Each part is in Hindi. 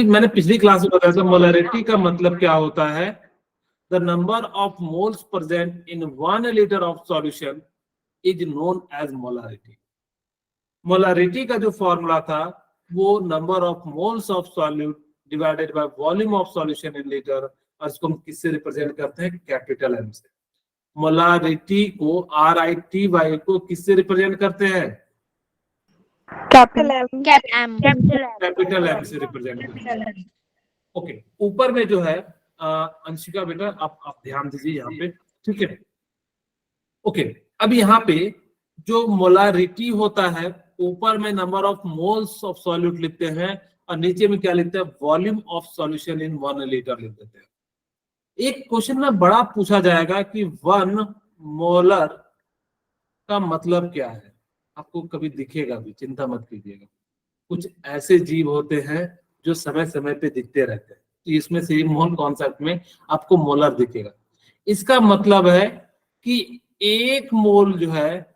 मैंने पिछली क्लास में बताया था मोलरिटी का मतलब क्या होता है। The number of moles present in 1 litre of solution is known as molarity. Molarity का जो फॉर्मूला था वो number of moles of solute divided by volume of solution in litre, और इसको हम किससे रिप्रेजेंट करते हैं? कैपिटल एम से। मोलरिटी को RITY को किससे रिप्रेजेंट करते हैं? Capital M. कैपिटल एम से रिप्रेजेंट करते हैं। ओके, ऊपर में जो है अंशिका बेटा आप ध्यान दीजिए यहाँ पे, ठीक है। ओके, अब यहाँ पे जो मोलारिटी होता है, ऊपर में number of moles of solute लिखते हैं और नीचे में क्या लिखते हैं? Volume of solution in 1 litre लिख देते हैं। एक क्वेश्चन में बड़ा पूछा जाएगा कि 1 मोलर का मतलब क्या है। आपको कभी दिखेगा भी, चिंता मत कीजिएगा। कुछ ऐसे जीव होते हैं जो समय समय पे दिखते रहते हैं, तो इसमें से मोल कॉन्सेप्ट में आपको मोलर दिखेगा। इसका मतलब है कि 1 मोल जो है,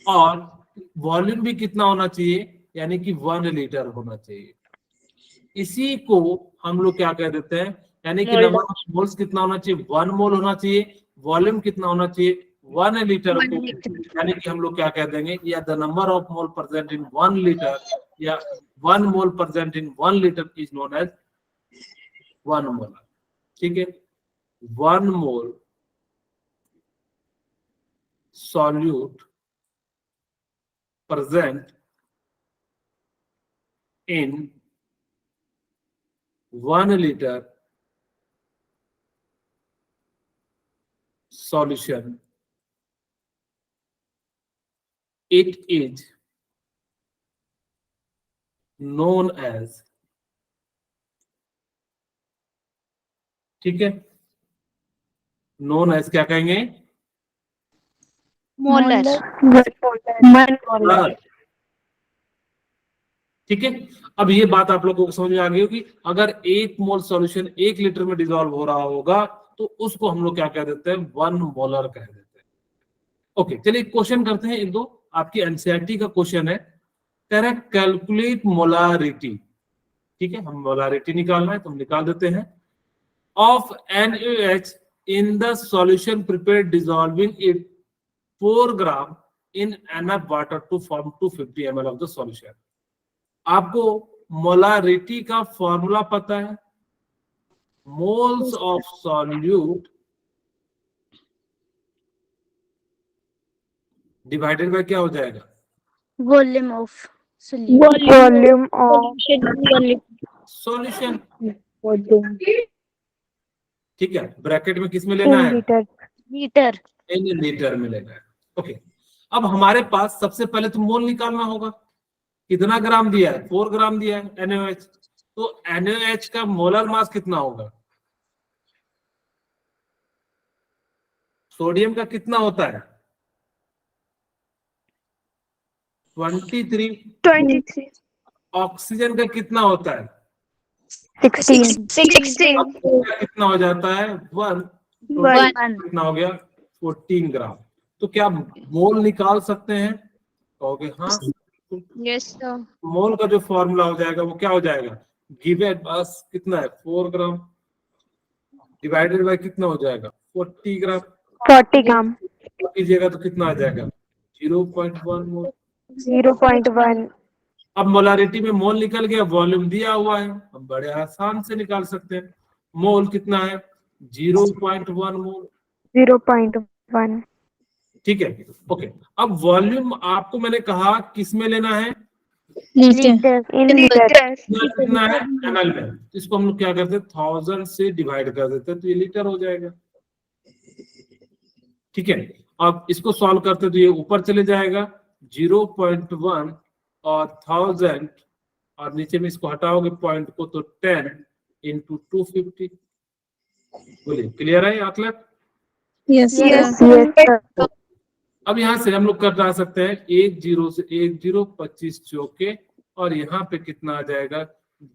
और वॉल्यूम भी कितना होना चाहिए, यानी कि 1 लीटर होना चाहिए। इसी को हम लोग क्या कह देते हैं, यानी कि नंबर ऑफ मोल्स कितना होना चाहिए? 1 मोल होना चाहिए। वॉल्यूम कितना होना चाहिए? 1 लीटर को, यानी कि हम लोग क्या कह देंगे, या the number of mole present in 1 litre, या 1 mole present in 1 litre is known as 1 molar. ठीक है, 1 मोल solute present in 1 liter solution, it is known as, ठीक है, known as क्या कहेंगे? मोलर। ठीक है, अब ये बात आप लोगों को समझ में आ गई होगी। अगर 1 मोल सॉल्यूशन 1 लीटर में डिसॉल्व हो रहा होगा तो उसको हम लोग क्या कह देते हैं? 1 मोलर कह देते हैं। ओके, चलिए क्वेश्चन करते हैं। एक दो आपकी एनसीईआरटी का क्वेश्चन है, करेक्ट कैलकुलेट मोलारिटी। ठीक है, हम मोलारिटी निकालना है तो हम निकाल देते हैं। Of NaOH in the solution prepared dissolving it 4 gram in enough water to form 250 ml of the solution. आपको मोलारिटी का फॉर्मूला पता है? Moles of solute divided by क्या हो जाएगा? Volume of solution. ठीक है, ब्रैकेट में किस में लेना है? लीटर। इन लीटर में लेना है। ओके, अब हमारे पास सबसे पहले तो मोल निकालना होगा। कितना ग्राम दिया है? 4 ग्राम दिया है NaOH। तो NaOH का मोलर मास कितना होगा? सोडियम का कितना होता है? 23। ऑक्सीजन का कितना होता है? 16। कितना हो जाता है? 1। कितना हो गया? 14 ग्राम। तो क्या मोल निकाल सकते हैं? कहोगे हाँ। Yes sir. मोल का जो फॉर्मूला हो जाएगा वो क्या हो जाएगा? गिवन बस कितना है? 4 ग्राम डिवाइडेड बाय कितना हो जाएगा? 40 ग्राम। 40 ग्राम कीजिएगा तो कितना आ जाएगा? 0.1 मोल। 0.1। अब मोलारिटी में मोल निकल गया, वॉल्यूम दिया हुआ है, हम बड़े आसान से निकाल सकते हैं। मोल कितना है? 0.1 मोल। 0.1। ठीक है, ओके। अब वॉल्यूम आपको मैंने कहा किस में लेना है? लीटर। कितना है? ml में। इसको हम लोग क्या करते हैं? 1000 से डिवाइड कर देते हैं तो ये लीटर हो जाएगा। ठीक है, अब इसको सॉल्व करते तो ये ऊपर चले जाएगा 0.1 और 1000, और नीचे में इसको हटाओगे पॉइंट को तो 10 into 250। बोलिए, क्लियर है आकलन? यस। अब यहाँ से हम लोग कर सकते हैं 1 0 से 1 0, 25 चौके, और यहाँ पे कितना आ जाएगा?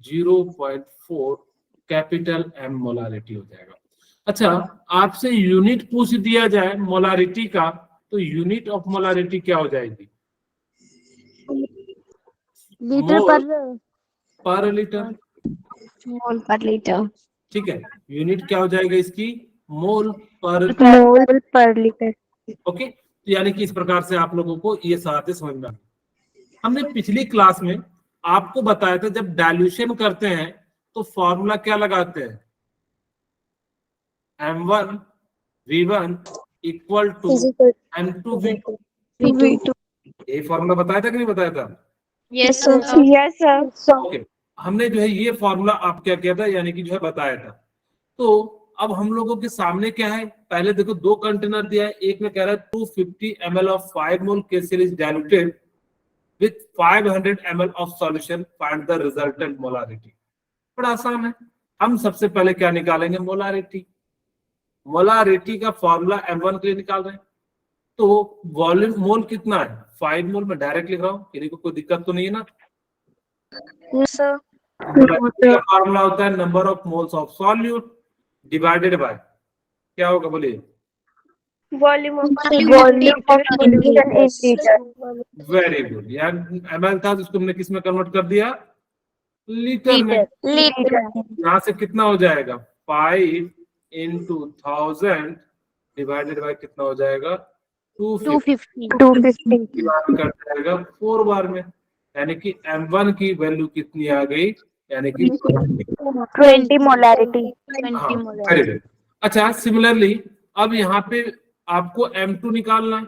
0.4 कैपिटल M मोलारिटी हो जाएगा। अच्छा, आपसे यूनिट पूछ दिया जाए मोलारिटी का, तो यूनिट ऑफ मोलारिटी क्या हो जाएगी? लीटर पर पर लीटर, Mole per liter. ठीक है। यूनिट क्या हो जाएगा इसकी, मोल पर, Mole per liter. ओके। तो यानी कि इस प्रकार से आप लोगों को ये सारे समझ में आ गया। हमने पिछली क्लास में आपको बताया था जब डाइल्यूशन करते हैं तो फॉर्मूला क्या लगाते हैं, M1 V1 equal to M2 V2। V2. ये फॉर्मूला बताया था कि नहीं बताया था? Yes, sir. Yes, sir. Okay, हमने जो है ये फॉर्मूला आप क्या किया था, यानी कि जो है बताया था। तो अब हम लोगों के सामने क्या है, पहले देखो दो कंटेनर दिया है, एक में कह रहा है 250 ml of 5 mole Kesar is diluted with 500 ml of solution, find the resultant molarity. बड़ा आसान है, हम सबसे पहले क्या निकालेंगे, मोलारिटी। मोलारिटी का फॉर्मूला M1 के लिए निकाल रहे हैं, तो वॉल्यूम मोल कितना है, 5 मोल। में डायरेक्ट लिख रहा हूँ, किसी को कोई दिक्कत तो नहीं है ना? Yes, sir. मोलारिटी का फॉर्मूला होता है number of moles of solute divided by, क्या होगा बोलिए? Volume of solution is liter. Very good, यार ml था तो उसको हमने किस में कन्वर्ट कर दिया, लीटर में। Liter. यहाँ से कितना हो जाएगा, 5 into 1000 डिवाइडेड बाय कितना हो जाएगा, 250 250. डिवाइड कर जाएगा 4 बार में, यानी कि M1 की वैल्यू कितनी आ गई, यानी कि 20 molarity. हाँ, very good। अच्छा, सिमिलरली अब यहाँ पे आपको M2 निकालना है,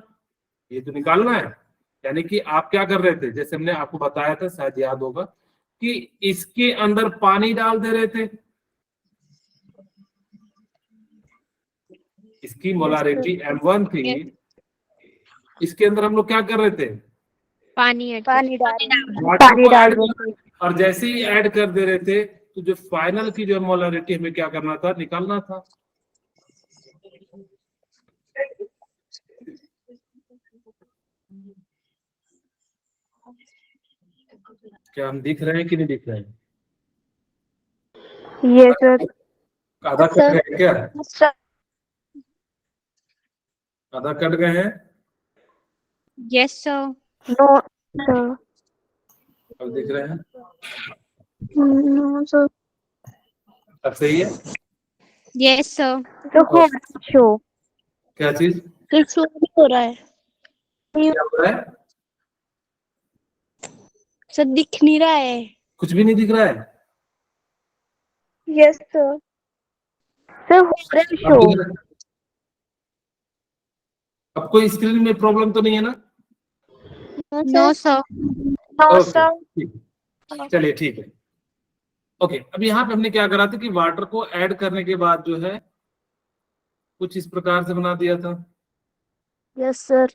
ये तो निकालना है। यानी कि आप क्या कर रहे थे, जैसे हमने आपको बताया था, शायद याद होगा, कि इसके अंदर पानी डाल दे रहे थे, इसकी मोलारिटी M1 थी, इसके अंदर हम लोग क्या कर रहे थे, पानी वाटर को डाल ऐड कर, और जैसे ही ऐड कर दे रहे थे तो जो फाइनल की जो मोलारिटी हमें क्या करना था, निकालना था। क्या हम दिख रहे हैं कि नहीं दिख रहे हैं? Yes, sir. आधा कट गए क्या, आधा कट गए हैं? Yes, sir. No, sir. अब दिख रहे हैं? No, sir. अब सही है? Yes, sir. तो show. क्या चीज, किस show नहीं हो रहा है? क्या हो रहा है? सर दिख नहीं रहा है। कुछ भी नहीं दिख रहा है? Yes, sir. सर हो रहा है अब दिख रहा है? अब कोई स्क्रीन में प्रॉब्लम तो नहीं है ना? No, sir. No, okay, sir. ठीक। चलिए ठीक है। ओके, अब यहाँ पे हमने क्या करा था कि वाटर को ऐड करने के बाद जो है कुछ इस प्रकार से बना दिया था, Yes, sir.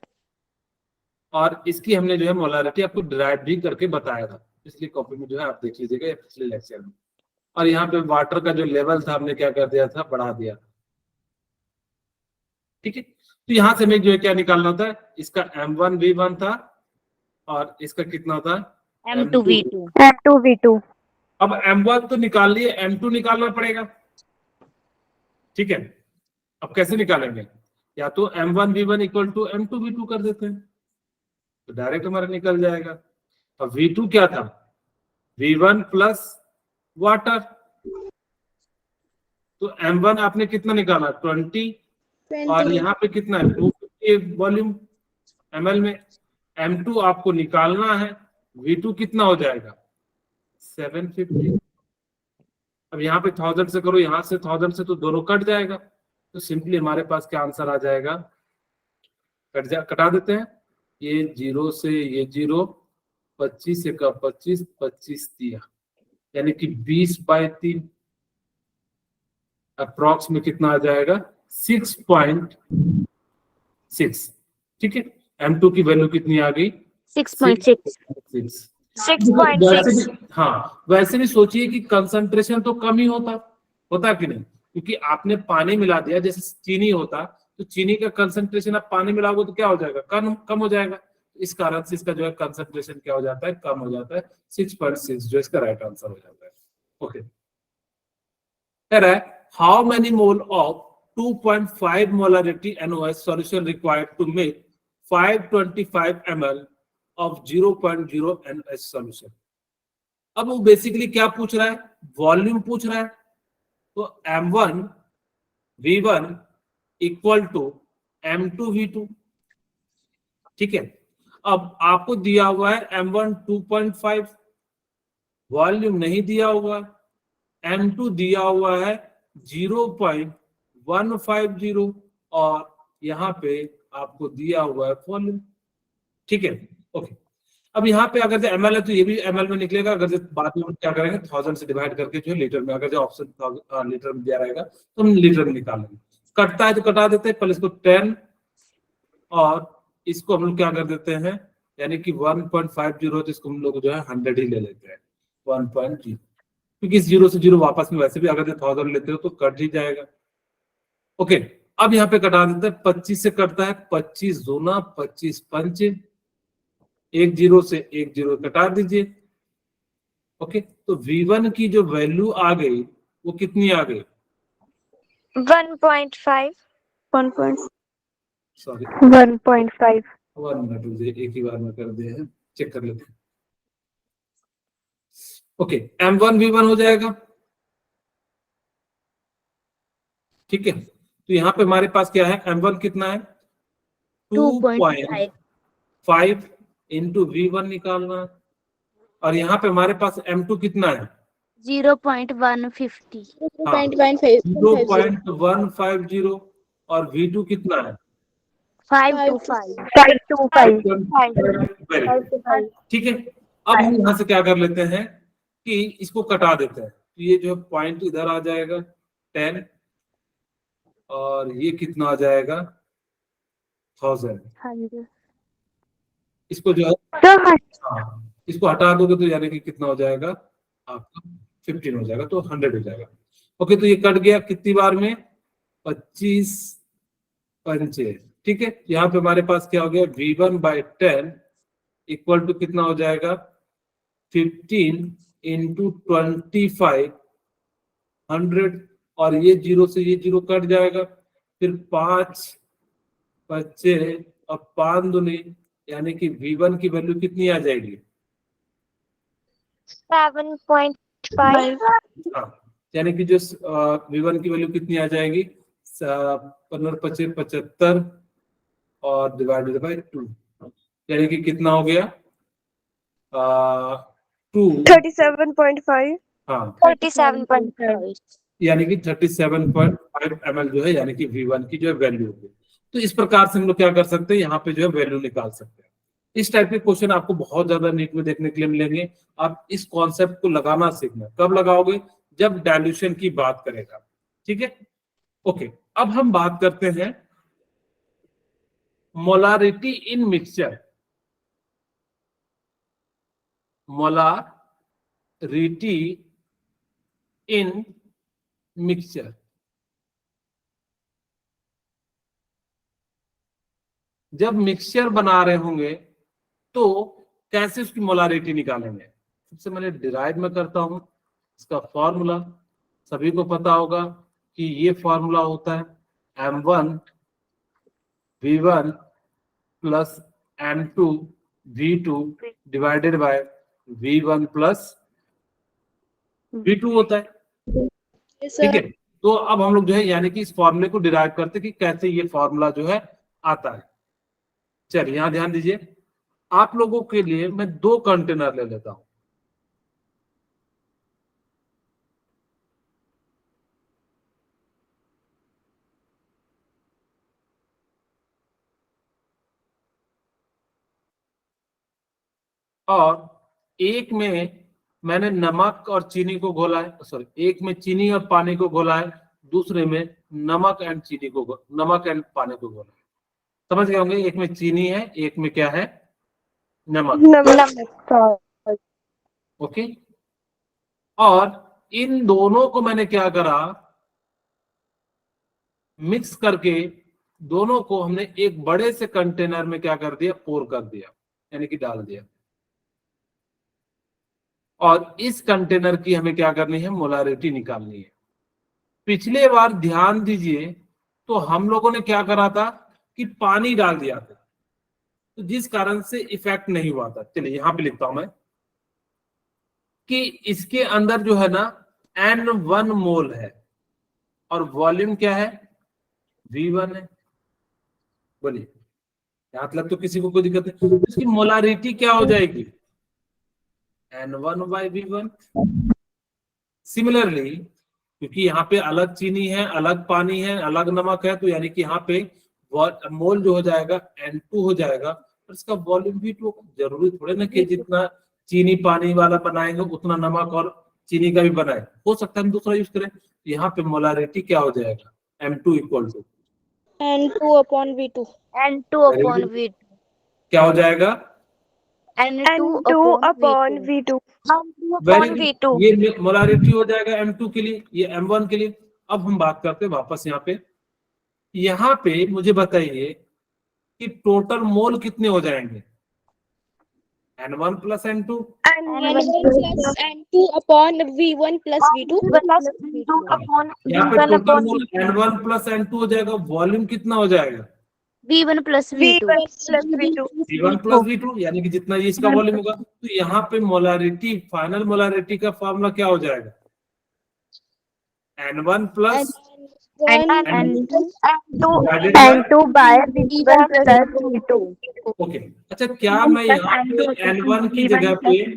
और इसकी हमने जो है मोलारिटी आपको डिराइव भी करके बताया था, इसलिए कॉपी में जो है आप देख लीजिएगा पिछले लेक्चर में। और यहाँ पे वाटर का जो लेवल था हमने क्या कर दिया था, बढ़ा दिया, ठीक है। तो यहाँ से हमें जो है क्या निकालना था, इसका M1 V1 था और इसका कितना था, M2 V2. M2 V2. अब M1 तो निकाल लिए, M2 निकालना पड़ेगा, ठीक है। अब कैसे निकालेंगे, या तो M1 V1 equal to M2 V2 कर देते हैं, तो डायरेक्ट हमारा निकल जाएगा। अब V2 क्या था, V1 प्लस वाटर, तो M1 आपने कितना निकाला, 20, और यहाँ पे कितना है, 250 वॉल्यूम ml में। M2 आपको निकालना है, V2 कितना हो जाएगा, 750। अब यहाँ पे 1000 से करो, यहाँ से 1000 से तो दोनों कट जाएगा, तो सिंपली हमारे पास क्या आंसर आ जाएगा, कटा देते हैं, ये 0 से ये 0, 25 से का 25, 25 दिया, यानी कि 20/3, अप्रॉक्स में कितना आ जाएगा, 6.6, ठीक है। M2 की वैल्यू कितनी आ गई, 6.6. 6.6. हाँ, वैसे भी सोचिए कि कंसंट्रेशन तो कम ही होता कि नहीं, क्योंकि आपने पानी मिला दिया, जैसे चीनी होता तो चीनी का कंसंट्रेशन आप पानी मिलाओगे तो क्या हो जाएगा, कम हो जाएगा, इस कारण से इसका जो है कंसंट्रेशन क्या हो जाता है, कम हो जाता है, 6.6 जो इसका राइट आंसर हो जाता है। Okay, how many mole of 2.5 molarity NOS solution required to make 525 ml of 0.0 NOS solution? अब वो बेसिकली क्या पूछ रहा है, वॉल्यूम पूछ रहा है। तो M1 V1 equal to M2 V2, ठीक है। अब आपको दिया हुआ है M1 2.5, वॉल्यूम नहीं दिया हुआ है, M2 दिया हुआ है 0.150 और यहाँ पे आपको दिया हुआ है वॉल्यूम, ठीक है। ओके, अब यहाँ पे अगर जो ml है तो ये भी ml में निकलेगा, अगर जो बाद में हम क्या करेंगे 1000 से डिवाइड करके जो लीटर में, अगर जो ऑप्शन लीटर में दिया रहेगा तो हम लीटर में निकालेंगे। कटता है तो कटा देते हैं, पहले इसको 10 और इसको हम लोग क्या कर देते हैं, यानी कि 1.50 तो इसको हम लोग जो है 100 ही ले लेते हैं, 1.0, क्योंकि इस 0 से 0 वापस में वैसे भी अगर 1000 लेते हो तो कट ही जाएगा। ओके, अब यहाँ पे कटा देते हैं, 25 से कटता है, 25 दूना 25 पंच, एक 0 से एक 0 कटा दीजिए। ओके, तो V1 की जो वैल्यू आ गई वो कितनी आ गई, 1.5 सॉरी 1.5 1 मिनट रुकिए, एक ही बार में कर दिए हैं, चेक कर लेते हैं। ओके, M1 V1 हो जाएगा, ठीक है। तो यहाँ पे हमारे पास क्या है, M1 कितना है 2.5 इंटू V1 निकालना, और यहाँ पे हमारे पास M2 कितना है 0.150 0.150 और V2 कितना है 5 to 5 ठीक है। अब हम यहाँ से क्या कर लेते हैं कि इसको कटा देते हैं, तो ये जो पॉइंट इधर आ जाएगा 10 और ये कितना आ जाएगा 1000, इसको जो है हाँ, इसको हटा दोगे तो यानी कि कितना हो जाएगा आपका 15 हो जाएगा, तो 100 हो जाएगा। ओके, तो ये कट गया कितनी बार में 25 पंचे, ठीक है। यहाँ पे हमारे पास क्या हो गया V1/10 इक्वल टू कितना हो जाएगा 15 इंटू 25 100, और ये 0 से ये 0 कट जाएगा, फिर 5 बच्चे और 5 दूनी, यानी कि V1 की वैल्यू कितनी आ जाएगी 7.5 हाँ, यानी कि जो V1 की वैल्यू कितनी आ जाएगी 15×5 = 75 और डिवाइडेड बाय 2, यानी कि कितना हो गया 37.5 हाँ 37.5 यानी कि 37.5 ml जो है, यानी कि V1 की जो है वैल्यू होगी। तो इस प्रकार से हम लोग क्या कर सकते हैं, यहाँ पे जो है वैल्यू निकाल सकते हैं। इस टाइप के क्वेश्चन आपको बहुत ज्यादा नीट में देखने के लिए मिलेंगे। आप इस कॉन्सेप्ट को लगाना सीखना, कब लगाओगे जब डाइल्यूशन की बात करेगा, ठीक है। ओके, अब हम बात करते हैं मोलारिटी इन मिक्सचर, मोलारिटी इन मिक्सचर। जब मिक्सचर बना रहे होंगे तो कैसे उसकी मोलारिटी निकालेंगे, सबसे पहले डिराइव में करता हूं। इसका फॉर्मूला सभी को पता होगा कि ये फॉर्मूला होता है M1 V1 plus M2 V2 divided by V1 plus V2 होता है, ठीक है। तो अब हम लोग जो है यानी कि इस फॉर्मूले को डिराइव करते कि कैसे ये फॉर्मूला जो है आता है। चलिए यहां ध्यान दीजिए, आप लोगों के लिए मैं 2 कंटेनर ले लेता हूं। और एक में मैंने नमक और चीनी को घोला है, सॉरी एक में चीनी और पानी को घोला है, दूसरे में नमक एंड पानी को घोला है। समझ गए होंगे, एक में चीनी है, एक में क्या है नमक। ओके, और इन दोनों को मैंने क्या करा, मिक्स करके दोनों को हमने एक बड़े से कंटेनर में क्या कर दिया, पोर कर दिया, यानी कि डाल दिया। और इस कंटेनर की हमें क्या करनी है, मोलारिटी निकालनी है। पिछले बार ध्यान दीजिए तो हम लोगों ने क्या करा था कि पानी डाल दिया था, तो जिस कारण से इफेक्ट नहीं हुआ था। चलिए यहां पे लिखता हूं मैं, कि इसके अंदर जो है ना N1 मोल है और वॉल्यूम क्या है, V1 है। बोलिए, यहाँ तक तो किसी को कोई दिक्कत नहीं। तो इसकी मोलारिटी क्या हो जाएगी, N1/V1। सिमिलरली क्योंकि यहाँ पे अलग चीनी है, अलग पानी है, अलग नमक है, तो यानी कि यहाँ पे मोल जो हो जाएगा N2 हो जाएगा, और इसका वॉल्यूम V2। जरूरी थोड़े ना कि जितना चीनी पानी वाला बनाएंगे उतना नमक और चीनी का भी बनाए, हो सकता है हम दूसरा यूज करें। यहाँ पे मोलारिटी क्या हो जाएगा, M2 equal to N2/V2. N2/V2. क्या हो जाएगा, N2/V2. Very good. N2/V2. ये मोलारिटी हो जाएगा M2 के लिए, ये M1 के लिए। अब हम बात करते हैं वापस यहाँ पे मुझे बताइए कि टोटल मोल कितने हो जाएंगे, N1 + N2। N1 plus N2/V1 plus V2. यहाँ पे टोटल मोल N1 + N2 हो जाएगा, वॉल्यूम कितना हो जाएगा, V1 plus V2. V1 plus V2. V1 + V2, यानी कि जितना ये इसका वॉल्यूम होगा। तो यहाँ पे मोलारिटी, फाइनल मोलारिटी का फॉर्मूला क्या हो जाएगा, N1 plus N2 by V1 plus V2. Okay. अच्छा, क्या मैं यहाँ पे N1 की जगह पे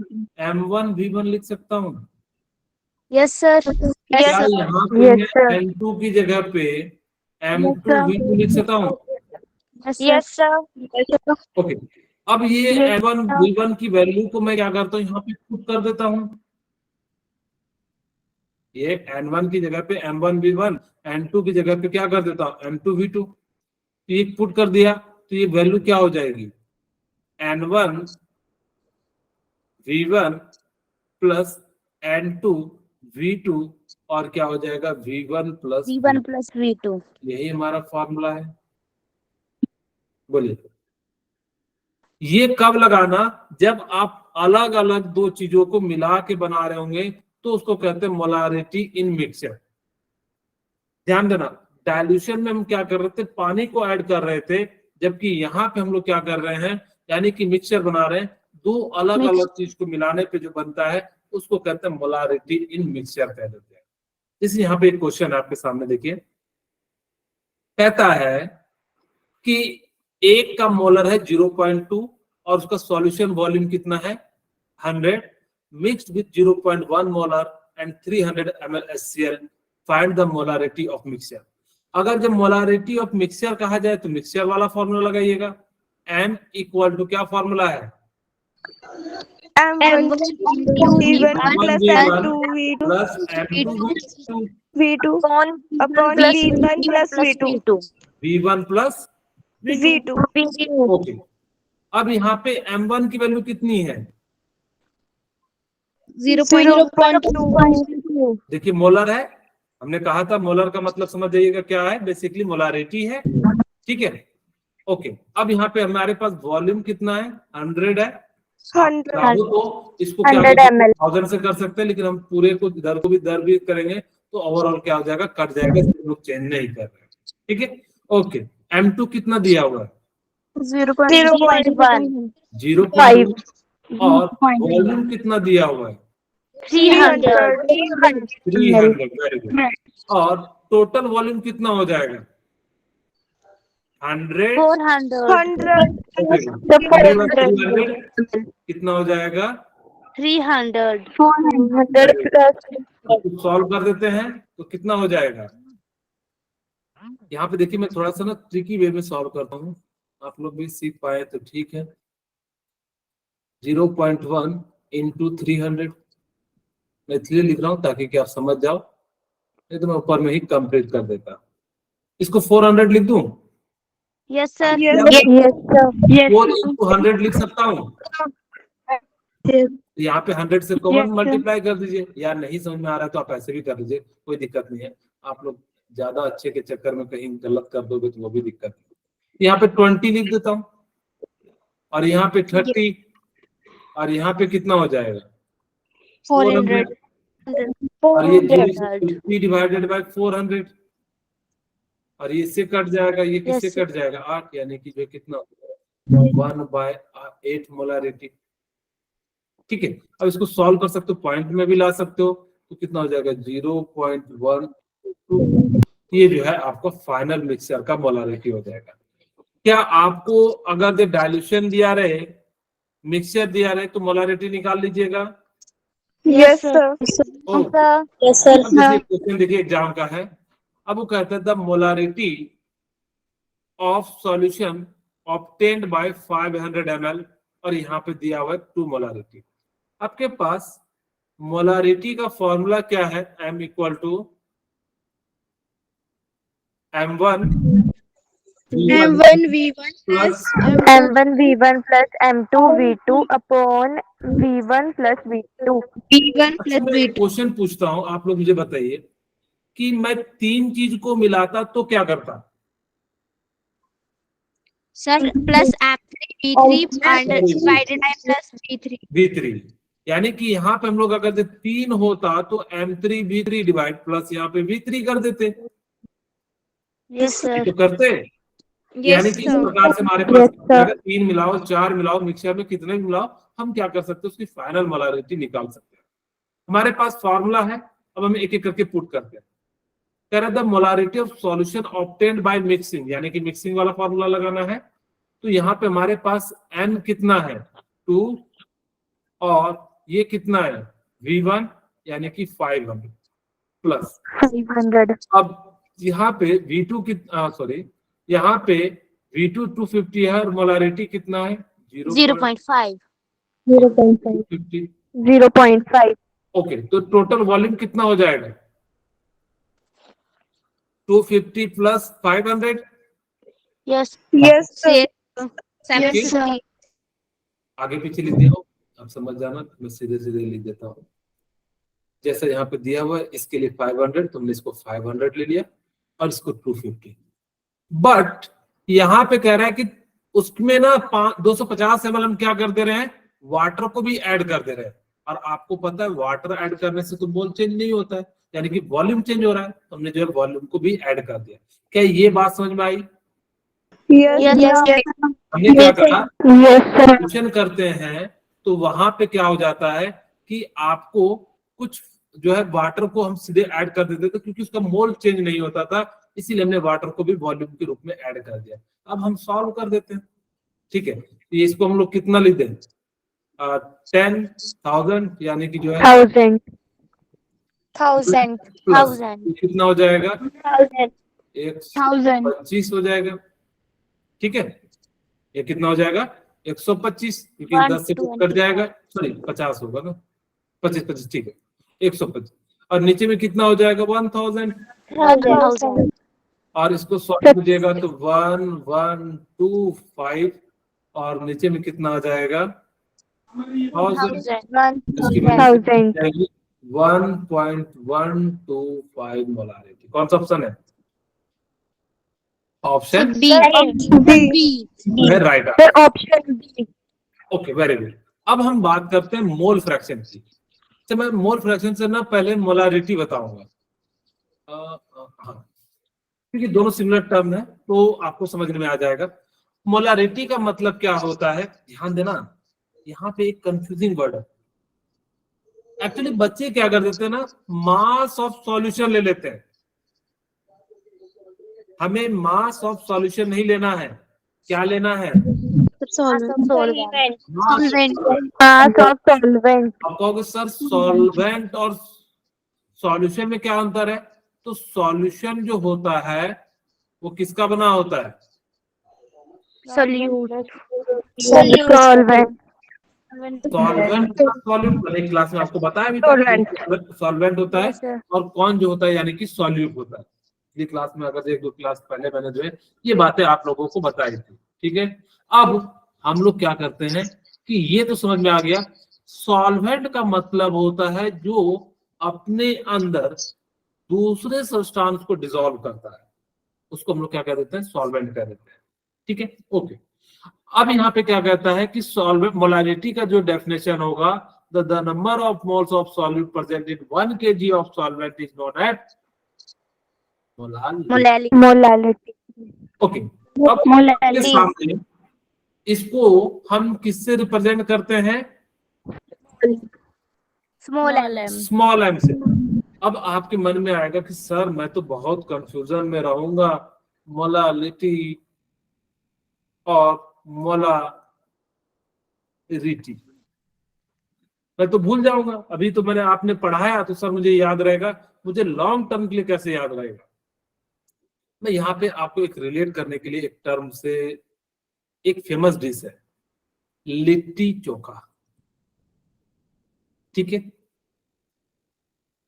M1 V1 लिख सकता हूँ? Yes, sir. क्या यहाँ पे Yes, मैं sir. N2 की जगह पे M2 V2 लिख सकता हूँ? Yes, sir. ओके। अब ये N1 V1 की वैल्यू को मैं क्या करता हूँ, यहाँ पे पुट कर देता हूँ। ये N1 की जगह पे M1 V1, N2 की जगह पे क्या कर देता हूँ, M2 V2। तो ये पुट कर दिया, तो ये वैल्यू क्या हो जाएगी, N1 V1 plus N2 V2, और क्या हो जाएगा, V1 plus V2. यही हमारा फॉर्मूला है। बोलिए, ये कब लगाना, जब आप अलग अलग दो चीजों को मिला के बना रहे होंगे, तो उसको कहते हैं मोलारिटी इन मिक्सचर। ध्यान देना, डाइल्यूशन में हम क्या कर रहे थे, पानी को ऐड कर रहे थे, जबकि यहाँ पे हम लोग क्या कर रहे हैं, यानी कि मिक्सचर बना रहे हैं। दो अलग अलग चीज को मिलाने पे जो बनता है उसको कहते हैं मोलारिटी इन मिक्सचर कह देते हैं। इसलिए यहाँ पे एक क्वेश्चन आपके सामने देखिए, कहता है कि एक का मोलर है 0.2 और उसका सॉल्यूशन वॉल्यूम कितना है 100, mixed with 0.1 molar and 300 ml HCl, find the molarity of mixture. अगर जब मोलारिटी ऑफ मिक्सचर कहा जाए तो मिक्सचर वाला फॉर्मूला लगाइएगा, M इक्वल टू क्या फॉर्मूला है, M1 V1 plus N2 V2 plus M2 V2 upon V1 plus V2 V1 plus V2. Okay. अब यहाँ पे M1 की वैल्यू कितनी है, 0.2. देखिए मोलर है, हमने कहा था मोलर का मतलब समझ जाइएगा क्या है, बेसिकली मोलारिटी है। ठीक है, ओके। अब यहाँ पे हमारे पास वॉल्यूम कितना है, 100 है। 100. तो इसको क्या 100 ml. 1000 से कर सकते हैं, लेकिन हम पूरे को दर भी करेंगे तो ओवरऑल क्या हो जाएगा, कट जाएगा, हम लोग चेंज नहीं कर रहे हैं। ठीक है, ओके। M2 कितना दिया हुआ है, 0.1. 0.5, और वॉल्यूम कितना दिया हुआ है 300. 300, वेरी गुड। और टोटल वॉल्यूम कितना हो जाएगा 100, 400. 100. कितना हो जाएगा 300. 400 plus. सॉल्व कर देते हैं तो कितना हो जाएगा। यहाँ पे देखिए मैं थोड़ा सा ना ट्रिकी वे में सॉल्व करता हूँ, आप लोग भी सीख पाए तो ठीक है। 0.1 into 300 मैं इसलिए लिख रहा हूँ ताकि कि आप समझ जाओ, नहीं तो मैं ऊपर में ही कंप्लीट कर देता। इसको 400 लिख दूं, Yes, sir. Yes. Yes, sir. 4 into 100 लिख सकता हूँ। यहाँ पे 100 से कॉमन मल्टीप्लाई कर दीजिए, या नहीं समझ में आ रहा है तो आप ऐसे भी कर लीजिए, कोई दिक्कत नहीं है। आप लोग ज्यादा अच्छे के चक्कर में कहीं गलत कर दोगे तो वो भी दिक्कत है। यहाँ पे 20 लिख देता हूँ, और यहाँ पे 30, और यहाँ पे कितना हो जाएगा 400, और ये 50 डिवाइडेड बाय 400, और ये इससे कट जाएगा, ये किससे कट जाएगा 8, यानी कि जो कितना 1/8 मोलारिटी। ठीक है, अब इसको सॉल्व कर सकते हो, पॉइंट में भी ला सकते हो, तो कितना हो जाएगा 0.122। ये जो है आपका फाइनल मिक्सचर का मोलारिटी हो जाएगा। क्या आपको अगर डाइल्यूशन दिया रहे, मिक्सचर दिया रहे, तो मोलारिटी निकाल लीजिएगा। Yes, sir. ओ, Yes, sir. अब देखिए क्वेश्चन देखिए एग्जाम का है। अब वो कहता है the molarity of solution obtained by 500 ml, और यहाँ पे दिया हुआ है 2 मोलारिटी। आपके पास मोलारिटी का फॉर्मूला क्या है? M equal to M1 M1 V1 plus M1 V1 plus M2 V2 upon V1 plus V2. V1 अच्छा, plus मैं V2 क्वेश्चन पूछता हूँ, आप लोग मुझे बताइए कि मैं 3 चीज को मिलाता तो क्या करता? sir plus M3 V3 and divided by plus V3. V3, यानी कि यहाँ पे हम लोग अगर 3 होता तो M3 V3 डिवाइड प्लस यहाँ पे V3 कर देते। Yes, sir. तो करते, Yes, यानी कि इस sir. प्रकार से हमारे Yes, पास sir. अगर 3 मिलाओ, 4 मिलाओ, मिक्सचर में कितने भी मिलाओ, हम क्या कर सकते हैं, उसकी फाइनल मोलारिटी निकाल सकते हैं। हमारे पास फॉर्मूला है, अब हम एक एक करके पुट करते हैं। कह रहा the molarity of solution obtained by mixing, यानी कि मिक्सिंग वाला फॉर्मूला लगाना है। तो यहाँ पे हमारे पास n कितना है 2, और ये कितना है V1 यानी कि 500 प्लस 500. अब यहाँ पे V2 सॉरी, यहाँ पे V2 250 है और मोलारिटी कितना है 0.5. 0.5. 0.50। 0.5. ओके, तो टोटल वॉल्यूम कितना हो जाएगा 250 प्लस 500। Yes. Yes, sir. 750. आगे पीछे लिख दिया हो, आप समझ जाना, मैं सीधे सीधे लिख देता हूँ। जैसे यहाँ पे दिया हुआ है, इसके लिए 500, तुमने इसको 500 ले लिया और इसको 250। बट यहाँ पे कह रहा है कि उसमें ना 250 ml हम क्या कर दे रहे हैं, वाटर को भी ऐड कर दे रहे हैं। और आपको पता है वाटर ऐड करने से तो मोल चेंज नहीं होता है, यानी कि वॉल्यूम चेंज हो रहा है। हमने जो है वॉल्यूम को भी ऐड कर दिया। क्या ये बात समझ में आई? Yes, sir. हमने क्या कहा, Yes, sir. सॉल्यूशन करते हैं तो वहां पे क्या हो जाता है कि आपको कुछ जो है वाटर को हम सीधे ऐड कर देते थे, क्योंकि उसका मोल चेंज नहीं होता था, इसीलिए हमने वाटर को भी वॉल्यूम के रूप में ऐड कर दिया। अब हम सॉल्व कर देते हैं, ठीक है। तो ये इसको हम लोग कितना लिख दें 10,000, यानी कि जो है 1000. 1000. प्लस 1000. कितना हो जाएगा 1000. 125 हो जाएगा, ठीक है। ये कितना हो जाएगा 125, क्योंकि 10 से कट जाएगा, सॉरी 50 होगा ना, 25, ठीक है 125। और नीचे में कितना हो जाएगा 1000, 1000. और इसको सॉल्व कीजिएगा तो 1125, और नीचे में कितना आ जाएगा 1000, 1000. 1.125 मोलारिटी। कौन सा ऑप्शन है? Option B. है right. Sir, option B. Okay, very good. अब हम बात करते हैं मोल फ्रैक्शन की। तो मैं मोल फ्रैक्शन से ना पहले मोलारिटी बताऊंगा, क्योंकि दोनों सिमिलर टर्म है तो आपको समझने में आ जाएगा। मोलारिटी का मतलब क्या होता है, ध्यान देना, यहाँ पे एक कंफ्यूजिंग वर्ड है। एक्चुअली बच्चे क्या कर देते हैं ना, मास ऑफ सॉल्यूशन ले लेते हैं। हमें मास ऑफ सॉल्यूशन नहीं लेना है, क्या लेना है? Solvent. Mass of solvent. आप कहोगे सर सॉल्वेंट और सॉल्यूशन में क्या अंतर है? तो सॉल्यूशन जो होता है वो किसका बना होता है? Solute. Solute. Solvent. Solvent solute, मैंने क्लास में आपको बताया भी था, सॉल्वेंट होता है Yes, sir. और कौन जो होता है यानी कि सॉल्यूट होता है। ये क्लास में अगर 1-2 क्लास पहले मैंने जो है ये बातें आप लोगों को बताई थी, ठीक है। अब हम लोग क्या करते हैं कि ये तो समझ में आ गया, सॉल्वेंट का मतलब होता है जो अपने अंदर दूसरे सब्सटेंस को डिसॉल्व करता है, उसको हम लोग क्या कह देते हैं, सॉल्वेंट कह देते हैं, ठीक है। ओके, अब यहाँ पे क्या कहता है कि सॉल्वेंट मोलारिटी का जो डेफिनेशन होगा, the number of moles of solute present in 1 kg of solvent is known as Molality. Okay. अब मोलालिटी। इसके सामने इसको हम किससे रिप्रेजेंट करते हैं? Small m. स्मॉल एम से। अब आपके मन में आएगा कि सर मैं तो बहुत कंफ्यूजन में रहूंगा, मोलालिटी और मोलारिटी मैं तो भूल जाऊंगा। अभी तो मैंने आपने पढ़ाया तो सर मुझे याद रहेगा, मुझे लॉन्ग टर्म के लिए कैसे याद रहेगा। मैं यहाँ पे आपको एक रिलेट करने के लिए एक टर्म से, एक फेमस डिश है लिट्टी चोखा, ठीक है।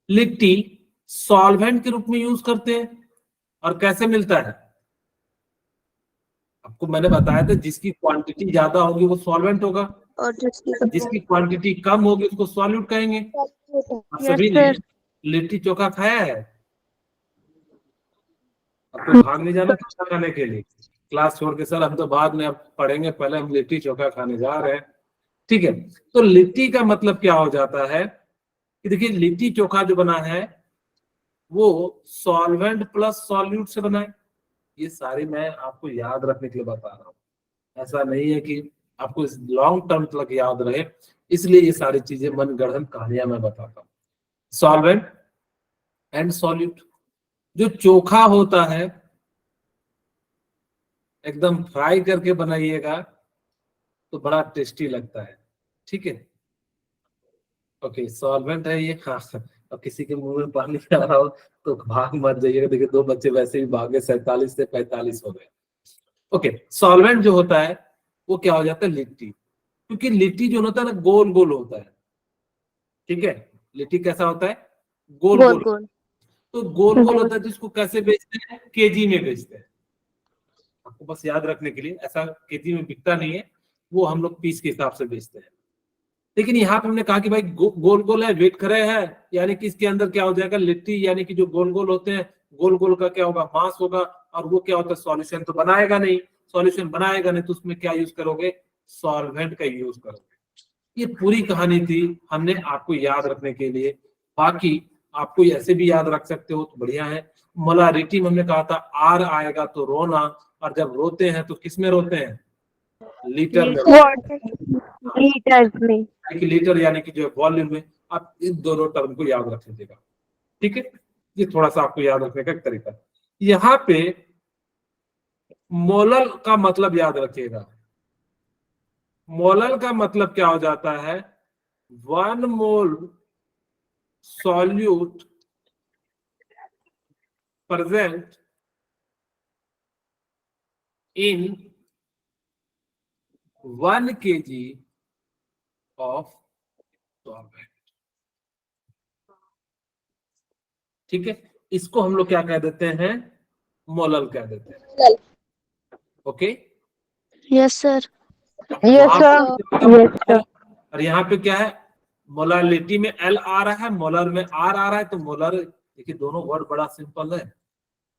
लिट्टी सॉल्वेंट के रूप में यूज करते हैं, और कैसे मिलता है आपको मैंने बताया था, जिसकी क्वांटिटी ज्यादा होगी वो सॉल्वेंट होगा, और जिसकी क्वांटिटी कम होगी उसको सॉल्यूट कहेंगे। आप सभी ने लिट्टी चोखा खाया है? आपको भाग नहीं जाना खाना खाने के लिए, क्लास छोड़ के सर हम तो बाद में अब पढ़ेंगे, पहले हम लिट्टी चोखा खाने जा रहे हैं, ठीक है। तो लिट्टी का मतलब क्या हो जाता है कि देखिए लिट्टी चोखा जो बना है वो सॉल्वेंट प्लस सॉल्यूट से बना है। ये सारी मैं आपको याद रखने के लिए बता रहा हूँ, ऐसा नहीं है कि आपको लॉन्ग टर्म तक याद रहे, इसलिए ये सारी चीजें मनगढ़ंत कहानियां मैं बताता हूँ। Solvent and solute. जो चोखा होता है एकदम फ्राई करके बनाइएगा तो बड़ा टेस्टी लगता है, ठीक है। ओके सॉल्वेंट है ये, हाँ। अब किसी के मुंह में पानी आ रहा हो तो भाग मत जाइएगा, देखिए 2 बच्चे वैसे ही भागे, 47 से 45 हो गए। ओके सॉल्वेंट जो होता है वो क्या हो जाता है लिट्टी, क्योंकि लिट्टी जो होता है ना गोल गोल होता है, ठीक है। लिट्टी कैसा होता है? गोल गोल। तो गोल गोल होता है तो इसको कैसे बेचते हैं? केजी में बेचते हैं। आपको बस याद रखने के लिए, ऐसा केजी में बिकता नहीं है, वो हम लोग पीस के हिसाब से बेचते हैं। लेकिन यहाँ पे हमने कहा कि भाई गोल गोल है, वेट करे है, यानी कि इसके अंदर क्या हो जाएगा लिट्टी, यानी कि जो गोल गोल होते हैं, गोल गोल का क्या होगा? मास होगा, और वो क्या होता है? सॉल्यूशन तो बनाएगा नहीं, सॉल्यूशन बनाएगा नहीं तो उसमें क्या यूज करोगे? सॉल्वेंट का यूज करोगे। ये पूरी कहानी थी हमने आपको याद रखने के लिए, बाकी आपको ऐसे भी याद रख सकते हो तो बढ़िया है। मोलारिटी में हमने कहा था आर आएगा तो रोना, और जब रोते हैं तो किस में रोते हैं? लीटर में। लीटर्स में। लीटर यानी कि जो वॉल्यूम में। आप इन दोनों टर्म को याद रख लीजिएगा, ठीक है। ये थोड़ा सा आपको याद रखने का एक तरीका। यहाँ पे मोलल का मतलब याद रखिएगा। मोलल का मतलब क्या हो जाता है? 1 मोल solute present in 1 kg of solvent, ठीक है। इसको हम लोग क्या कह देते हैं? मोलल कह देते हैं, okay. Yes, sir. Yes sir. और यहाँ पे क्या है? मोलालिटी में एल आ रहा है, मोलर में आर आ रहा है, तो मोलर, देखिए दोनों वर्ड बड़ा सिंपल है।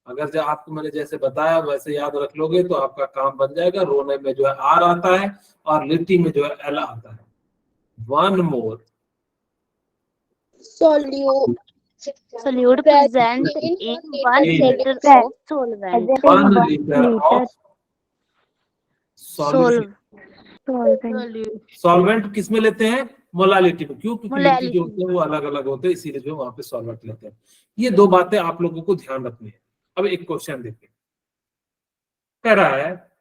अगर जो आपको मैंने जैसे बताया वैसे याद रख लोगे तो आपका काम बन जाएगा। रोने में जो है आर आता है और लिट्टी में जो है एल आता है। 1 मोल solute Present in 1 liter of solvent. 1 liter of solution. Solvent किस में लेते हैं? मोलालिटी में। क्यों? क्योंकि लिट्टी जो होते हैं वो अलग अलग होते हैं, इसीलिए जो वहां पे सॉल्वेंट लेते हैं। ये 2 बातें आप लोगों को ध्यान रखनी है। अब एक क्वेश्चन देखिए, कह रहा है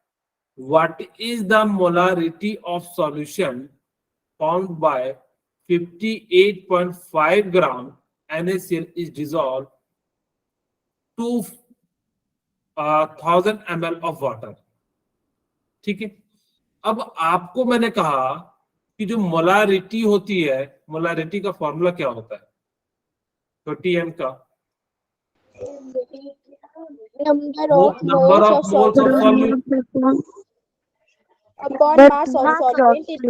what is the molarity of solution found by 58.5 gram NaCl is dissolved 2000 ml of water, ठीक है। अब आपको मैंने कहा कि जो मोलारिटी होती है, मोलारिटी का फॉर्मूला क्या होता है? 30m का number of number moles of of moles of solvent solute upon mass of solvent in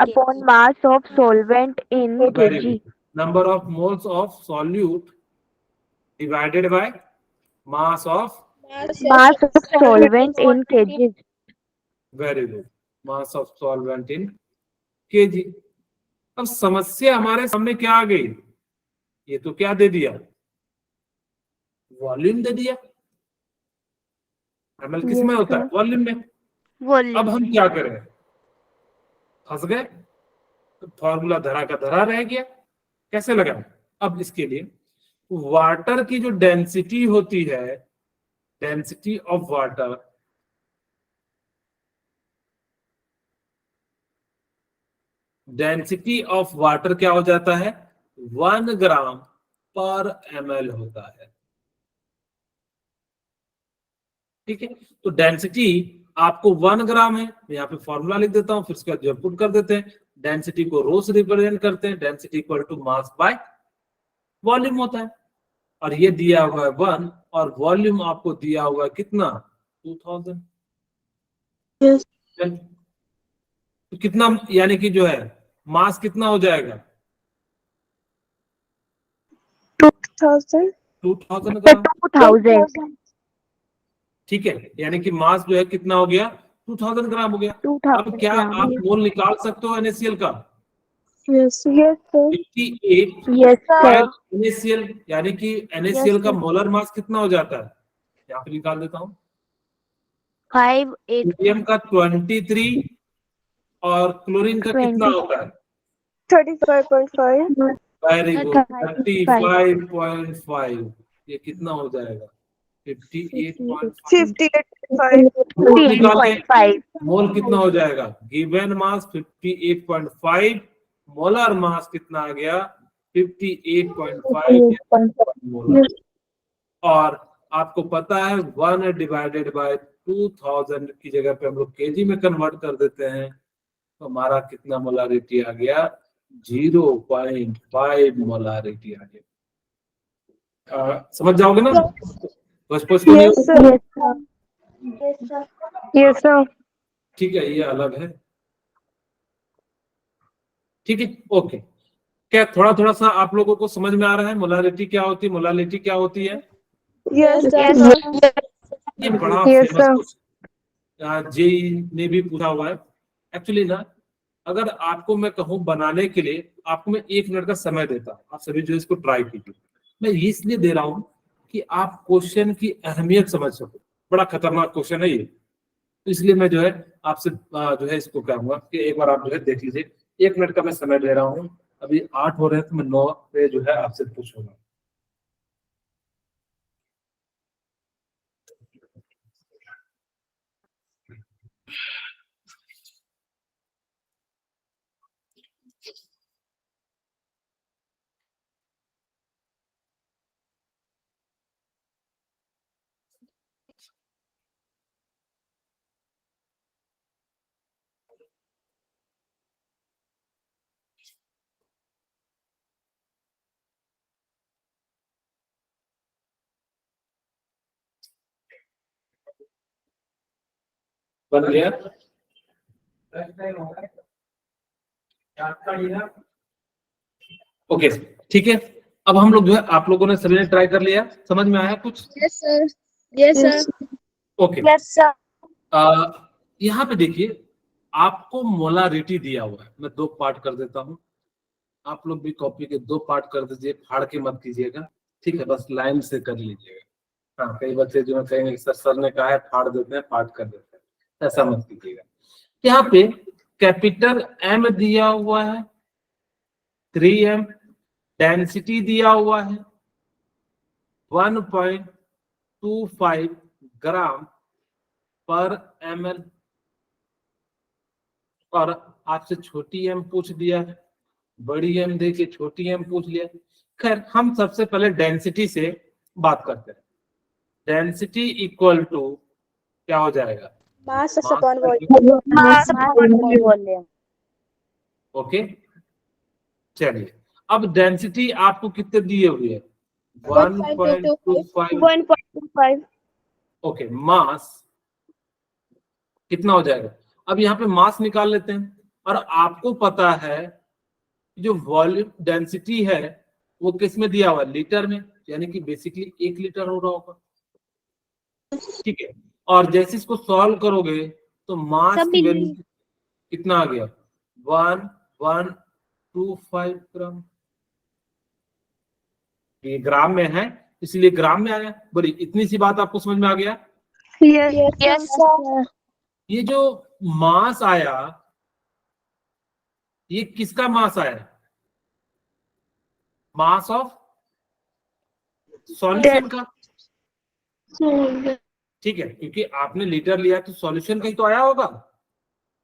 upon mass of solvent in very KG. Good. Number of moles of solute divided by mass of, mass of solvent in KG. Very good, mass of solvent in KG. अब समस्या हमारे सामने क्या आ गई? ये तो क्या दे दिया? वॉल्यूम दे दिया। ml किस में होता है? वॉल्यूम में। अब हम क्या करें? फंस गए। फॉर्मूला धरा का धरा रह गया। कैसे लगा? अब इसके लिए वाटर की जो डेंसिटी होती है, density of water, density of water क्या हो जाता है? 1 ग्राम पर ml होता है। ठीक है, तो डेंसिटी आपको 1 ग्राम है, मैं यहाँ पे फॉर्मूला लिख देता हूँ, फिर उसके बाद जो पुट कर देते हैं। डेंसिटी को रो से रिप्रेजेंट करते हैं, density equal to mass by volume होता है, और ये दिया हुआ है 1, और वॉल्यूम आपको दिया हुआ है कितना? 2000। तो कितना, यानी कि जो है मास कितना हो जाएगा? 2000 2000 ग्राम। 2000 ठीक है, यानी कि मास जो है कितना हो गया? 2000 ग्राम हो गया। अब क्या ग्राम। आप मोल निकाल सकते हो NaCl का? yes yes sir 58 yes sir. NaCl, यानी कि NaCl का मोलर मास कितना हो जाता है? यहाँ पे निकाल देता हूँ। 5 सोडियम का 23 और क्लोरीन का कितना 20 होता है? 35.5 वेरी गुड, 35. 35.5। ये कितना हो जाएगा? 58.5। 58.5 मोल निकाल के 58.5 मोल कितना हो जाएगा? गिवन मास 58.5, मोलर मास कितना आ गया? 58.5 मोलर। और आपको पता है 1 डिवाइडेड बाय 2000 की जगह पे हम लोग केजी में कन्वर्ट कर देते हैं, तो हमारा कितना मोलारिटी आ गया? 0.5 मोलारिटी आ गया। समझ जाओगे ना? स्पष्ट नहीं yes हो? sir yes sir. ठीक है, ये अलग है। ठीक है, ओके। क्या थोड़ा थोड़ा सा आप लोगों को समझ में आ रहा है मोलारिटी क्या होती है? मोलारिटी क्या होती है? yes sir ये बड़ा Yes, famous sir. Question JE ने भी पूछा हुआ है। एक्चुअली ना, अगर आपको मैं कहूँ बनाने के लिए, आपको मैं 1 मिनट का समय देता हूँ, आप सभी जो इसको ट्राई कीजिए। मैं ये इसलिए दे रहा हूँ कि आप क्वेश्चन की अहमियत समझ सको। बड़ा खतरनाक क्वेश्चन है ये, तो इसलिए मैं जो है आपसे जो है इसको कहूंगा कि एक बार आप जो है देख लीजिए। 1 मिनट का मैं समय दे रहा हूँ। अभी 8 हो रहे हैं, तो मैं 9 पे जो है आपसे पूछूंगा। बन गया? ओके, ठीक है। अब हम लोग जो है, आप लोगों ने सभी ने ट्राई कर लिया, समझ में आया कुछ? Yes, sir. Yes, sir. Okay. yes sir यहाँ पे देखिए, आपको मोलारिटी दिया हुआ है। मैं 2 पार्ट कर देता हूँ, आप लोग भी कॉपी के 2 पार्ट कर दीजिए, फाड़ के मत कीजिएगा। ठीक है, बस लाइन से कर लीजिएगा। हाँ, कई बच्चे जो है कहेंगे सर ने कहा है फाड़ देते हैं, पार्ट कर देते हैं, ऐसा मत कीजिएगा। यहाँ पे कैपिटल M दिया हुआ है 3m, डेंसिटी दिया हुआ है 1.25 ग्राम पर ml, और आपसे छोटी m पूछ दिया है, बड़ी m दे के छोटी m पूछ लिया। खैर, हम सबसे पहले डेंसिटी से बात करते हैं। डेंसिटी इक्वल टू क्या हो जाएगा? mass Mass upon by volume okay, चलिए। अब डेंसिटी आपको कितने दिए हुए है? 1.25। 1.25 ओके, मास कितना हो जाएगा? अब यहाँ पे मास निकाल लेते हैं, और आपको पता है जो वॉल्यूम डेंसिटी है वो किस में दिया हुआ है? लीटर में, यानी कि बेसिकली 1 लीटर हो रहा होगा। ठीक है, और जैसे इसको सॉल्व करोगे तो मास की वैल्यू कितना आ गया? 1125 ग्राम। ये ग्राम में है, इसलिए ग्राम में आया। बोली, इतनी सी बात आपको समझ में आ गया? yes sir ये जो मास आया, ये किसका मास आया? मास ऑफ सॉल्यूशन का, ठीक है, क्योंकि आपने लीटर लिया तो सॉल्यूशन का ही तो आया होगा,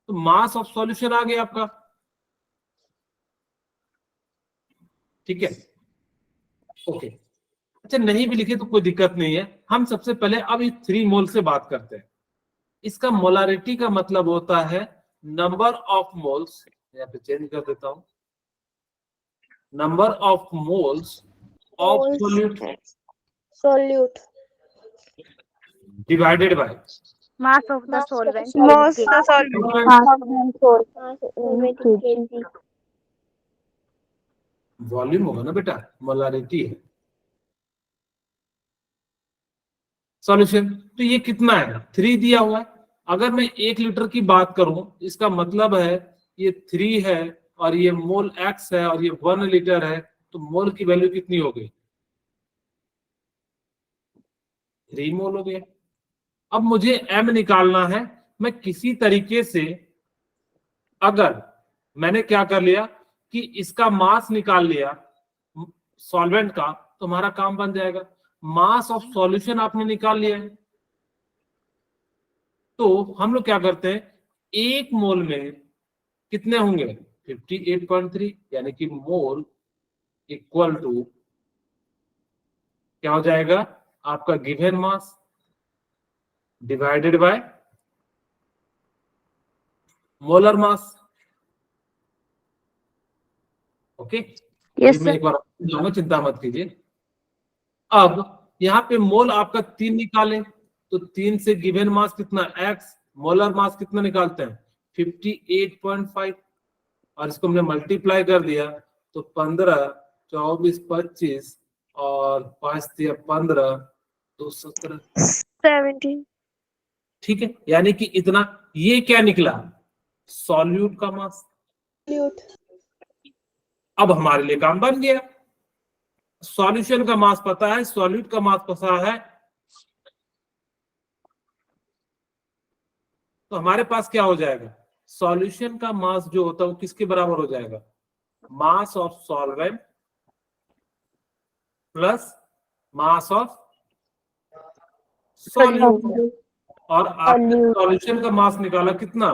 तो मास ऑफ सॉल्यूशन आ गया आपका, ठीक है। ओके, अच्छा नहीं भी लिखे तो कोई दिक्कत नहीं है। हम सबसे पहले अब इस 3 मोल से बात करते हैं। इसका मोलारिटी का मतलब होता है नंबर ऑफ मोल्स, यहाँ पे चेंज कर देता हूं, number of moles of solute divided by mass of the solvent Mass the solvent. kg. Volume होगा ना बेटा, मोलारिटी है सॉल्यूशन। तो ये कितना है? 3 दिया हुआ है। अगर मैं 1 लीटर की बात करूं, इसका मतलब है ये 3 है और ये मोल x है और ये 1 लीटर है, तो मोल की वैल्यू कितनी हो गई? 3 मोल हो गया। अब मुझे m निकालना है। मैं किसी तरीके से, अगर मैंने क्या कर लिया कि इसका मास निकाल लिया सॉल्वेंट का, तो हमारा काम बन जाएगा। मास ऑफ सॉल्यूशन आपने निकाल लिया है, तो हम लोग क्या करते हैं, 1 मोल में कितने होंगे? 58.3, यानी कि मोल इक्वल टू क्या हो जाएगा? आपका given mass divided by molar mass. Okay, Yes, मैं sir. एक बार जाऊंगा, चिंता मत कीजिए। अब यहाँ पे मोल आपका 3 निकाले, तो 3 से गिवन मास कितना? x, मोलर मास कितना निकालते हैं? 58.5, और इसको हमने मल्टीप्लाई कर दिया तो 15, 24, 25 और 5 दिया 15, 217, 17. ठीक है। यानी कि इतना, ये क्या निकला? सॉल्यूट का मास। अब हमारे लिए काम बन गया। सॉल्यूशन का मास पता है, सॉल्यूट का मास पता है, तो हमारे पास क्या हो जाएगा? सॉल्यूशन का मास जो होता है वो किसके बराबर हो जाएगा? Mass of solvent plus mass of solute. और आपने सॉल्यूशन का मास निकाला कितना?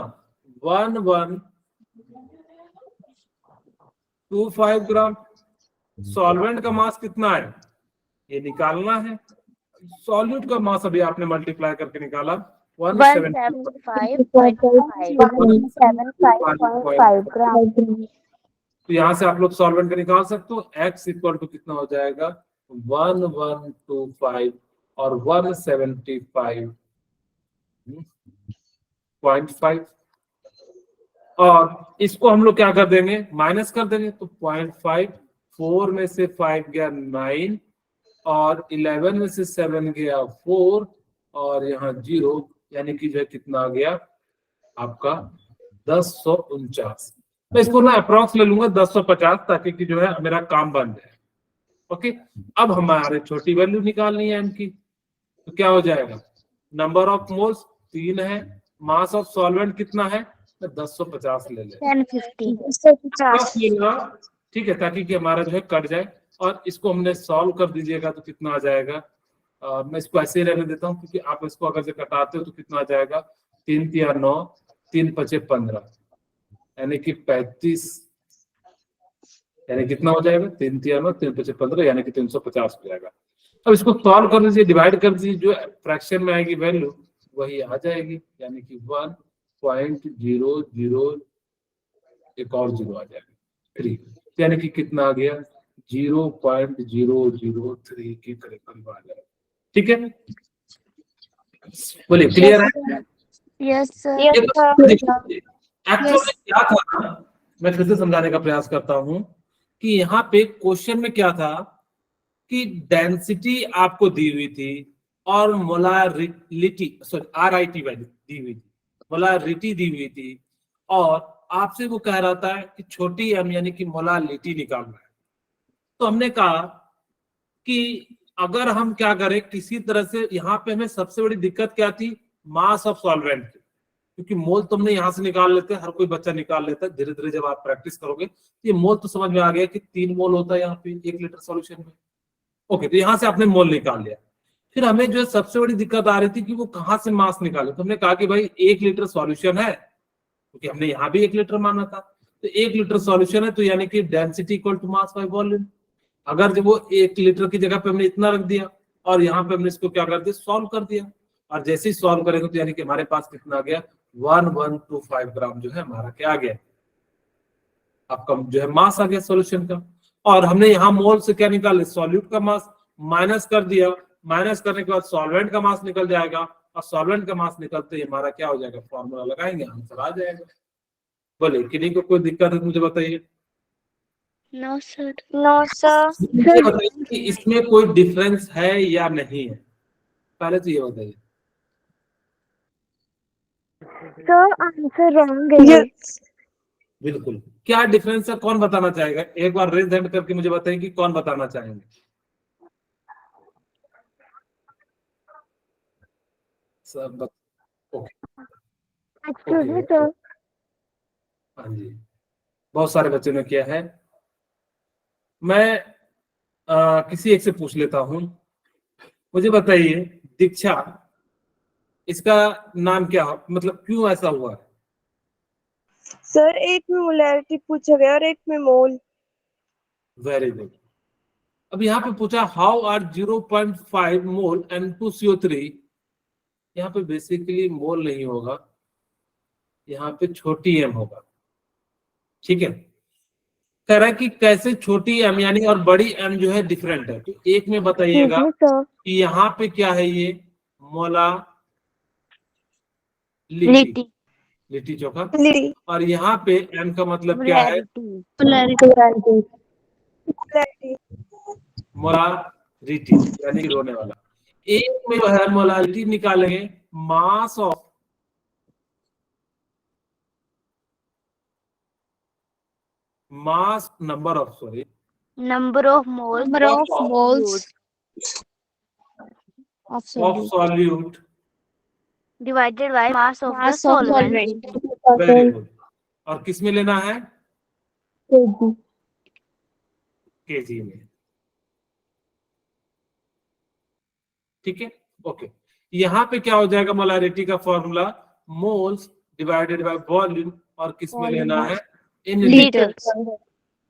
1125 ग्राम। सॉल्वेंट का मास कितना है ये निकालना है। सॉल्यूट का मास अभी आपने मल्टीप्लाई करके निकाला 175.5 gram. तो यहाँ से आप लोग सॉल्वेंट का निकाल सकते हो। x इक्वल टू कितना हो जाएगा? 1125 और 175.5, और इसको हम लोग क्या कर देंगे? माइनस कर देंगे। तो 0.5, 4 में से 5 गया 9, और 11 में से 7 गया 4, और यहाँ 0, यानी कि जो है कितना आ गया आपका? 1049। मैं इसको ना अप्रॉक्स ले लूंगा 1050, ताकि कि जो है मेरा काम बन जाए। ओके, अब हमारे छोटी वैल्यू निकालनी है इनकी, तो क्या हो जाएगा? नंबर ऑफ मोल्स 3 है, मास ऑफ सॉल्वेंट कितना है? 1050 ले ले, 1050. ठीक है, ताकि कि हमारा जो है कट जाए। और इसको हमने सॉल्व कर दीजिएगा तो कितना आ जाएगा? मैं इसको ऐसे ही रहने देता हूँ, क्योंकि आप इसको अगर से कटाते हो तो कितना आ जाएगा? 3 तिया 9, 3 पचे 15, यानी कि 35, यानी कितना हो जाएगा? 3 तिया 9, 3 पचे 15, यानी कि 350 हो जाएगा। अब इसको सॉल्व कर दीजिए, डिवाइड कर दीजिए, जो फ्रैक्शन में आएगी वैल्यू वही आ जाएगी, यानी कि 1.00, एक और 0 आ जाएगा 3, यानी कि कितना आ गया? 0.003 के करीब आ जाएगा। ठीक है, बोलिए, क्लियर है? Yes, sir. एक्चुअली क्या था, मैं फिर से समझाने का प्रयास करता हूं कि यहाँ पे क्वेश्चन में क्या था कि डेंसिटी आपको दी हुई थी और मोलारिटी, सॉरी RIT वैल्यू दी हुई थी, मोलारिटी दी हुई थी, और आपसे वो कह रहा था कि छोटी m यानी कि मोलारिटी निकालना है। तो हमने कहा कि अगर हम क्या करें, किसी तरह से, यहाँ पे हमें सबसे बड़ी दिक्कत क्या थी? मास ऑफ सॉल्वेंट की। क्योंकि मोल तुमने यहाँ से निकाल लेते हैं, हर कोई बच्चा निकाल लेता है। धीरे धीरे जब आप प्रैक्टिस करोगे तो ये मोल तो समझ में आ गया कि 3 मोल होता है यहाँ पे 1 लीटर सॉल्यूशन में। ओके, तो यहाँ से आपने मोल निकाल लिया। फिर हमें जो है सबसे बड़ी दिक्कत आ रही थी कि वो कहाँ से मास निकाले। तो हमने कहा कि भाई 1 लीटर सॉल्यूशन है, क्योंकि हमने यहाँ भी 1 लीटर माना था, तो 1 लीटर सॉल्यूशन है, तो यानी कि density equal to mass by volume. अगर जब वो 1 लीटर की जगह पे हमने इतना रख दिया और यहाँ पे हमने इसको क्या कर दिया, सॉल्व कर दिया, और जैसे ही सॉल्व करेंगे तो यानी कि हमारे पास कितना आ गया, 1125 ग्राम जो है हमारा क्या आ गया, आपका जो है मास आ गया सॉल्यूशन का। और हमने यहाँ मोल से क्या निकाले, सॉल्यूट का मास माइनस कर दिया, माइनस करने के बाद सॉल्वेंट का मास निकल जाएगा, और सॉल्वेंट का मास निकलते ही हमारा क्या हो जाएगा, फॉर्मूला लगाएंगे, आंसर आ जाएगा। बोले किन्हीं को कोई दिक्कत है तो मुझे बताइए। No, sir. No, sir. मुझे बताइए कि इसमें कोई डिफरेंस है या नहीं है, पहले तो ये बताइए। Sir, answer wrong है ये। Yes. बिल्कुल, क्या डिफरेंस है, कौन बताना चाहेगा? एक बार रेज हैंड करके मुझे बताइए कि कौन बताना चाहेंगे। सब ओके, Excuse me, sir. हाँ जी, बहुत सारे बच्चों ने किया है। मैं किसी एक से पूछ लेता हूँ, मुझे बताइए दीक्षा, इसका नाम क्या, मतलब क्यों ऐसा हुआ है? सर एक में मोलैरिटी पूछा गया और एक में मोल। Very good. अब यहाँ पे पूछा हाउ आर 0.5 मोल N2CO3, यहाँ पे बेसिकली मोल नहीं होगा, यहाँ पे छोटी m होगा, ठीक है। कह रहा है कि कैसे छोटी m यानी और बड़ी m जो है डिफरेंट है, तो एक में बताइएगा Excuse me, sir. कि यहाँ पे क्या है, ये मोला Liti. लिट्टी चोखा, ली और यहाँ पे m का मतलब क्या है, Polarity. मोलैरिटी। मोलारिटी यानी कि रोने वाला। एक में जो है मोलारिटी निकालेंगे, mass of mass number of sorry Number of moles. Number of moles of of solute, divided by mass of the solvent. Very good. और किस में लेना है, केजी में, ठीक है। ओके, यहाँ पे क्या हो जाएगा, मोलारिटी का formula moles divided by volume, और किस में लेना है, इन लीटर। Liters.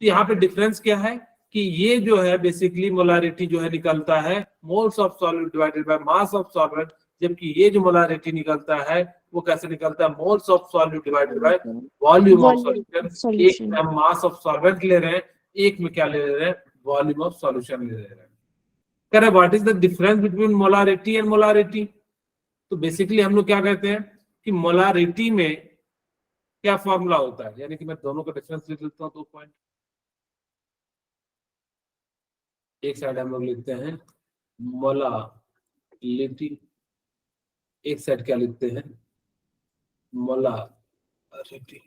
यहाँ पे डिफरेंस क्या है कि ये जो है बेसिकली मोलारिटी जो है निकलता है moles of solute divided by mass of solvent, जबकि ये जो मोलारिटी निकलता है वो कैसे निकलता है, moles of solute divided by volume of solution. एक में हम मास ऑफ सॉल्वेंट ले रहे हैं, एक में क्या ले रहे हैं, वॉल्यूम ऑफ सॉल्यूशन ले रहे हैं। कह रहे what is the difference between molarity and molarity, तो बेसिकली हम लोग क्या कहते हैं कि मोलारिटी में क्या फॉर्मूला होता है, यानी कि मैं दोनों का डिफरेंस लिख लेता हूँ 2 पॉइंट। एक साइड हम लोग लिखते हैं मोलारिटी, एक साइड क्या लिखते हैं, मोलारिटी।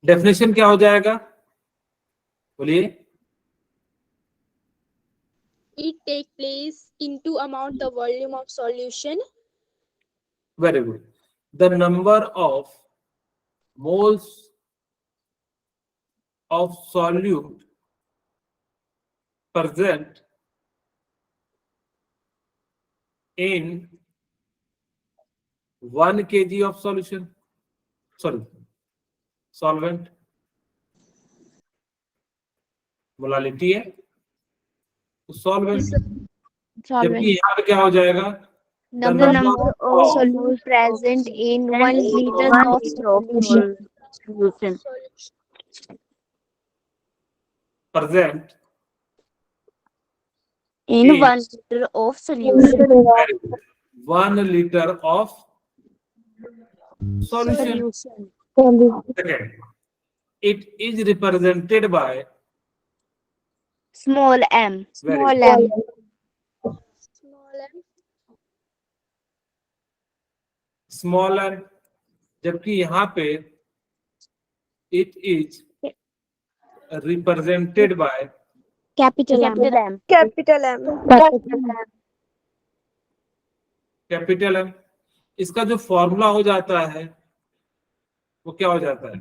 डेफिनेशन क्या हो जाएगा, बोलिए। It take place into amount the volume of solution. Very good. The number of moles of solute present in 1 kg of solution, sorry, solvent, molality है तो सॉल्वेंट, जबकि यहाँ पे क्या हो जाएगा, The number of solutes present in 1 liter of solution. present In Is- 1 liter of solution. 1 liter of solution. Second, it is represented by Small m. Small m. Small m. small m, जबकि यहाँ पे it is represented by Capital M. Capital M. capital M, इसका जो फॉर्मूला हो जाता है वो क्या हो जाता है?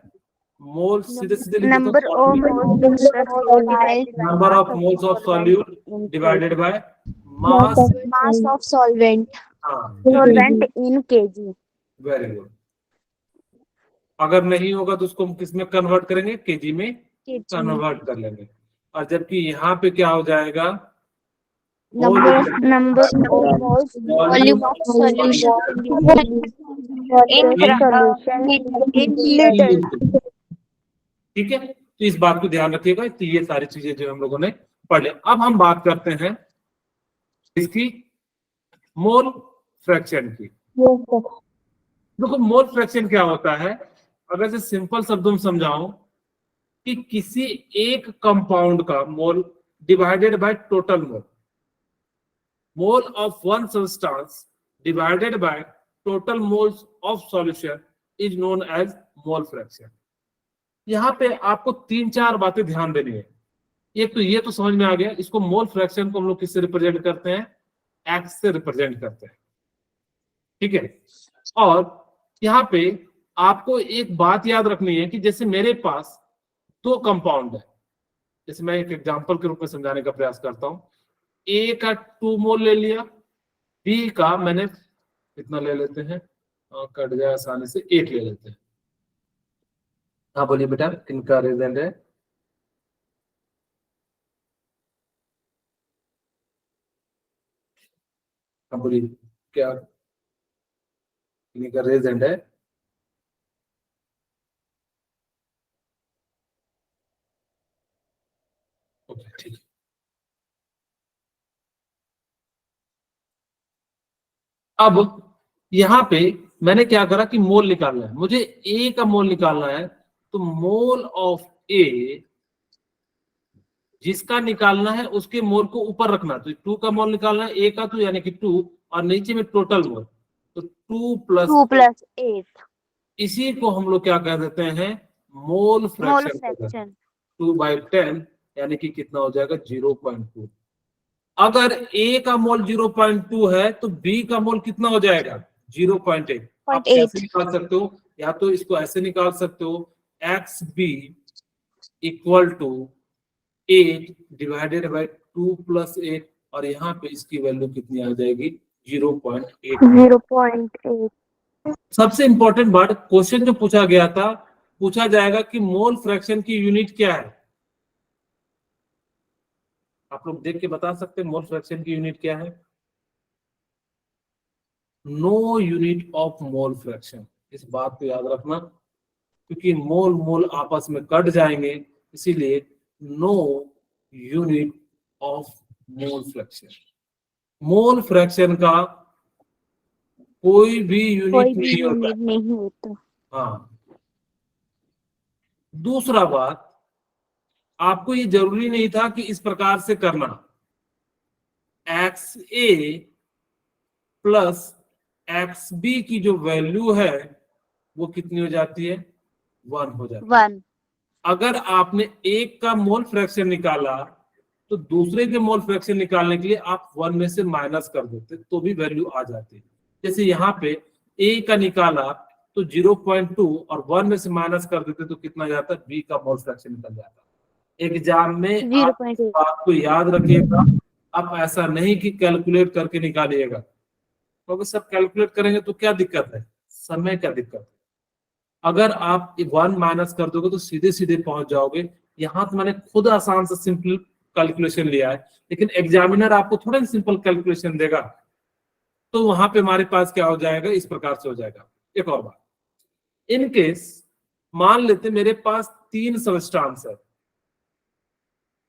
मोल सीधे सीधे लिख Number देता of हूँ, moles divided by number of moles of solute divided by mass. Mass of solvent. हाँ, solvent in kg. Very good. अगर नहीं होगा तो उसको हम किस में कन्वर्ट करेंगे? केजी में कन्वर्ट कर लेंगे। और जबकि यहाँ पे क्या हो जाएगा? Number of Number of moles, volume of solution in solution in liters. ठीक है, तो इस बात को ध्यान रखिएगा। तो ये सारी चीजें जो हम लोगों ने पढ़ ली। अब हम बात करते हैं इसकी मोल फ्रैक्शन की। देखो मोल फ्रैक्शन क्या होता है, अगर से सिंपल शब्दों में समझाऊं कि किसी एक कंपाउंड का mole divided by total mole, mole of one substance divided by total moles of solution is known as mole fraction. यहाँ पे आपको 3-4 बातें ध्यान देनी है। एक तो ये तो समझ में आ गया, इसको मोल फ्रैक्शन को हम लोग किससे रिप्रेजेंट करते हैं? एक्स से रिप्रेजेंट करते हैं, ठीक है। और यहाँ पे आपको एक बात याद रखनी है कि जैसे मेरे पास 2 कंपाउंड है, जैसे मैं एक एग्जांपल के रूप में समझाने का प्रयास करता हूं। ए का 2 मोल ले लिया, बी का मैंने कितना ले लेते हैं, कट जाए आसानी से, 8 ले लेते हैं। हाँ बोलिए बेटा, किनका रीजन है? हाँ बोलिए, क्या किनका रीजन है? ओके ठीक है। अब यहां पे मैंने क्या करा कि मोल निकालना है, मुझे ए का मोल निकालना है। तो मोल ऑफ ए जिसका निकालना है उसके मोल को ऊपर रखना। तो 2 का मोल निकालना है ए का, तो यानी कि 2, और नीचे में टोटल मोल, तो 2 2 + 8 इसी को हम लोग क्या कह देते हैं? मोल mole फ्रैक्शन। fraction. 2/10 यानी कि कितना हो जाएगा? 0.2। अगर ए का मोल 0.2 है तो बी का मोल कितना हो जाएगा? 0.8। आप कैसे निकाल सकते हो? या तो इसको ऐसे निकाल सकते हो, XB = 8 डिवाइडेड बाय 2 + 8, और यहाँ पे इसकी वैल्यू कितनी आ जाएगी? 0.8। 0.8. सबसे इंपॉर्टेंट बात, क्वेश्चन जो पूछा गया था, पूछा जाएगा कि मोल फ्रैक्शन की यूनिट क्या है। आप लोग देख के बता सकते हैं मोल फ्रैक्शन की यूनिट क्या है? No unit of mole fraction. इस बात को याद रखना, क्योंकि मोल मोल आपस में कट जाएंगे, इसीलिए no unit of mole fraction. Mole fraction का कोई भी यूनिट नहीं होता। नहीं होता। हाँ, दूसरा बात, आपको ये जरूरी नहीं था कि इस प्रकार से करना। XA + XB की जो वैल्यू है वो कितनी हो जाती है? 1 हो जाती है। 1. अगर आपने एक का मोल फ्रैक्शन निकाला तो दूसरे के मोल फ्रैक्शन निकालने के लिए आप 1 में से माइनस कर देते तो भी वैल्यू आ जाती। जैसे यहाँ पे ए का निकाला तो 0.2 और 1 में से माइनस कर देते तो कितना जाता? बी का मोल फ्रैक्शन निकल जाता। एग्जाम में आप 0.8. बात को याद रखिएगा, आप ऐसा नहीं कि कैलकुलेट करके निकालिएगा, क्योंकि सब कैलकुलेट करेंगे तो क्या दिक्कत है? समय का दिक्कत है। अगर आप 1 माइनस कर दोगे तो सीधे सीधे पहुंच जाओगे। यहाँ तो मैंने खुद आसान से सिंपल कैलकुलेशन लिया है, लेकिन एग्जामिनर आपको थोड़ा सिंपल कैलकुलेशन देगा, तो वहां पे हमारे पास क्या हो जाएगा? इस प्रकार से हो जाएगा। एक और बात, इन केस मान लेते मेरे पास 3 सबस्टेंस है,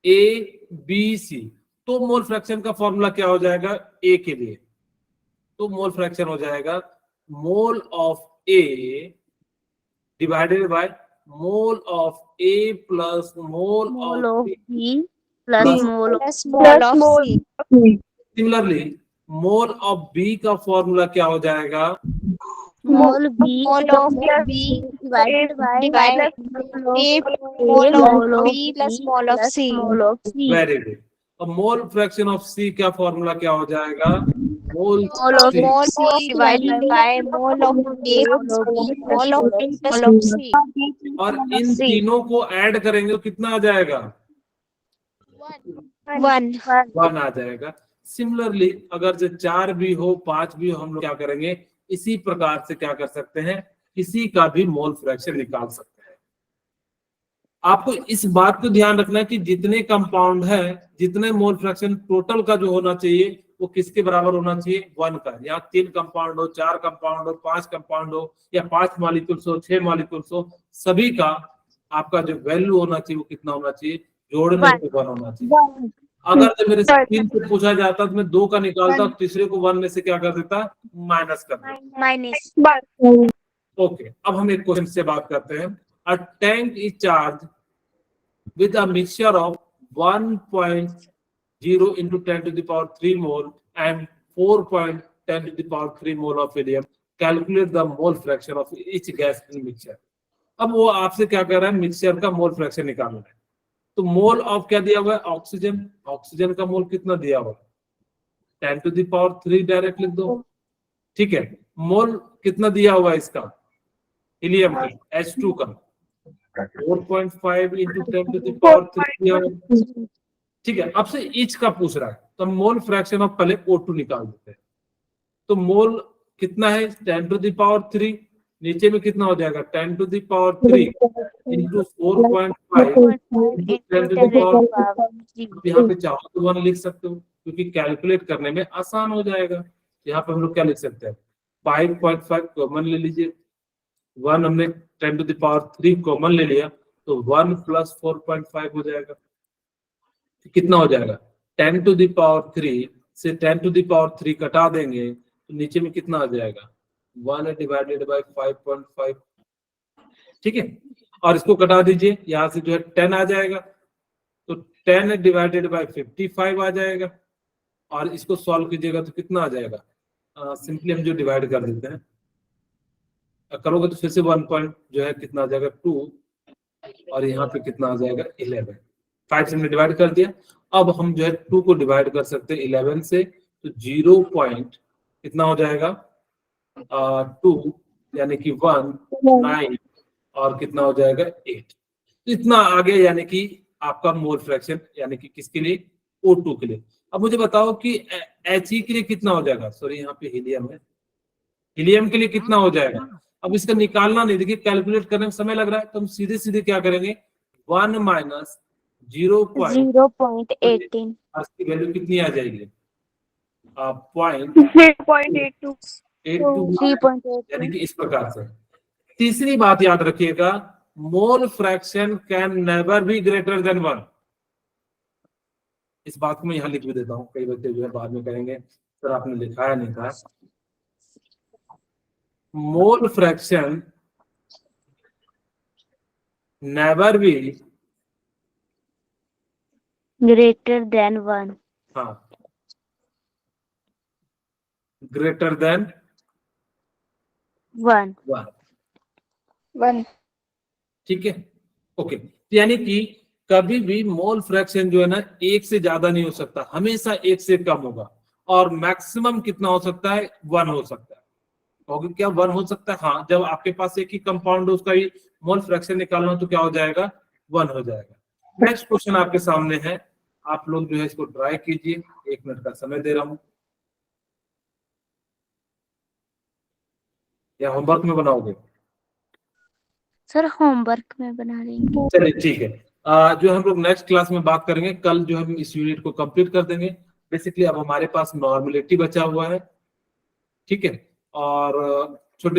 ए बी सी, तो मोल फ्रैक्शन का फॉर्मूला क्या हो जाएगा? ए के लिए तो मोल फ्रैक्शन हो जाएगा mole of A divided by mole of A plus mole Mole of of B B plus mole of Small of C. Similarly mole of B का फॉर्मूला क्या हो जाएगा? mole B Mole of B divided by A mole of B plus mole of C. mole of C. Very good. अब मोल फ्रैक्शन ऑफ सी का फॉर्मूला क्या हो जाएगा? मोल Mole of C C divided by mole of A plus B, mole of A plus mole of C. और इन C. तीनों को ऐड करेंगे तो कितना आ जाएगा? 1. 1 आ जाएगा। सिमिलरली अगर जो 4 भी हो 5 भी हो, हम लोग क्या करेंगे, इसी प्रकार से क्या कर सकते हैं, किसी का भी मोल फ्रैक्शन निकाल सकते हैं। आपको इस बात को ध्यान रखना है कि जितने कंपाउंड है, जितने मोल फ्रैक्शन टोटल का जो होना चाहिए वो किसके बराबर होना चाहिए? 1 का। यहाँ 3 कंपाउंड हो, 4 कंपाउंड हो, 5 कंपाउंड हो या 5 मॉलिक्यूल्स हो, 6 मॉलिक्यूल्स हो, सभी का आपका जो वैल्यू होना चाहिए वो कितना होना चाहिए? जोड़ने पे 1 होना चाहिए। अगर जब मेरे से 3 से पूछा जाता तो मैं 2 का निकालता, तीसरे को 1 में से क्या कर देता? माइनस कर देता। Minus. ओके, अब हम एक क्वेश्चन से बात करते हैं। A tank is charge with a mixture of 1.0 into 10 to the power 3 mole and 4.10 to the power 3 mole of helium. Calculate the mole fraction of each gas in mixture. अब वो आपसे क्या कर रहा है? मिक्सचर का मोल फ्रैक्शन निकालना है। तो मोल ऑफ क्या दिया हुआ है? ऑक्सीजन। ऑक्सीजन का मोल कितना दिया हुआ है? 10 to the power 3 डायरेक्ट लिख दो, ठीक है। मोल कितना दिया हुआ है इसका? हीलियम का, H2 का 4.5 into 10 to the power 3, ठीक है। अब से ईच का पूछ रहा है तो हम मोल फ्रैक्शन ऑफ पहले O2 निकाल देते हैं। तो मोल कितना है? 10 to the power 3, नीचे में कितना हो जाएगा? 10 to the power 3 into 4.5 into 10 to the power 3। यहाँ पे चाहो तो 1 लिख सकते हो क्योंकि कैलकुलेट करने में आसान हो जाएगा। यहाँ पे हम लोग क्या लिख सकते हैं? 5.5 कॉमन ले लीजिए, 1 हमने 10 to the power 3 कॉमन ले लिया तो 1 plus 4.5 हो जाएगा। तो कितना हो जाएगा? 10 to the power 3 से 10 to the power 3 कटा देंगे तो नीचे में कितना आ जाएगा? 1 डिवाइडेड बाय 5.5, ठीक है। और इसको कटा दीजिए, यहाँ से जो है 10 आ जाएगा तो 10 डिवाइडेड बाय 55 आ जाएगा। और इसको सॉल्व कीजिएगा तो कितना आ जाएगा? सिंपली हम जो डिवाइड कर देते हैं, करोगे तो फिर से 1 पॉइंट जो है कितना आ जाएगा? 2, और यहाँ पे कितना आ जाएगा? 11। 5 से हमने डिवाइड कर दिया। अब हम जो है 2 को डिवाइड कर सकते हैं 11 से, तो 0 पॉइंट कितना हो जाएगा? 2 यानी कि 1, 9 और कितना हो जाएगा? 8। तो इतना आगे यानी कि आपका मोल फ्रैक्शन यानी कि किसके लिए? O2 के लिए। अब मुझे बताओ कि He के लिए कितना हो जाएगा? सॉरी, यहाँ पे हीलियम है। हीलियम के लिए कितना हो जाएगा? अब इसका निकालना नहीं, देखिए कैलकुलेट करने में समय लग रहा है तो हम सीधे सीधे क्या करेंगे? 1 minus 0.18, इसकी वैल्यू कितनी आ जाएगी? 3.82 यानी कि इस प्रकार से। तीसरी बात याद रखिएगा, mole fraction can never be greater than 1। इस बात को मैं यहाँ लिख भी देता हूँ, कई बच्चे जो है बाद में कहेंगे सर आपने लिखाया नहीं था। Mole fraction never be Greater than 1. हाँ, ग्रेटर देन 1. 1 ठीक है। ओके, यानी कि कभी भी मोल फ्रैक्शन जो है ना 1 से ज्यादा नहीं हो सकता, हमेशा 1 से कम होगा। और मैक्सिमम कितना हो सकता है? 1 हो सकता है। होगी क्या? 1 हो सकता है, हाँ। जब आपके पास एक ही कंपाउंड हो, उसका ही मोल फ्रैक्शन निकालना हो तो क्या हो जाएगा? 1 हो जाएगा। नेक्स्ट क्वेश्चन आपके सामने है, आप लोग जो है इसको ट्राई कीजिए। 1 मिनट का समय दे रहा हूं, या होमवर्क में बनाओगे? सर होमवर्क में बना लेंगे। चलिए ठीक है। जो हम लोग नेक्स्ट क्लास में बात करेंगे, कल जो हम इस यूनिट को कंप्लीट कर देंगे। बेसिकली अब हमारे पास नॉर्मेलिटी बचा हुआ है, ठीक है। और छोटे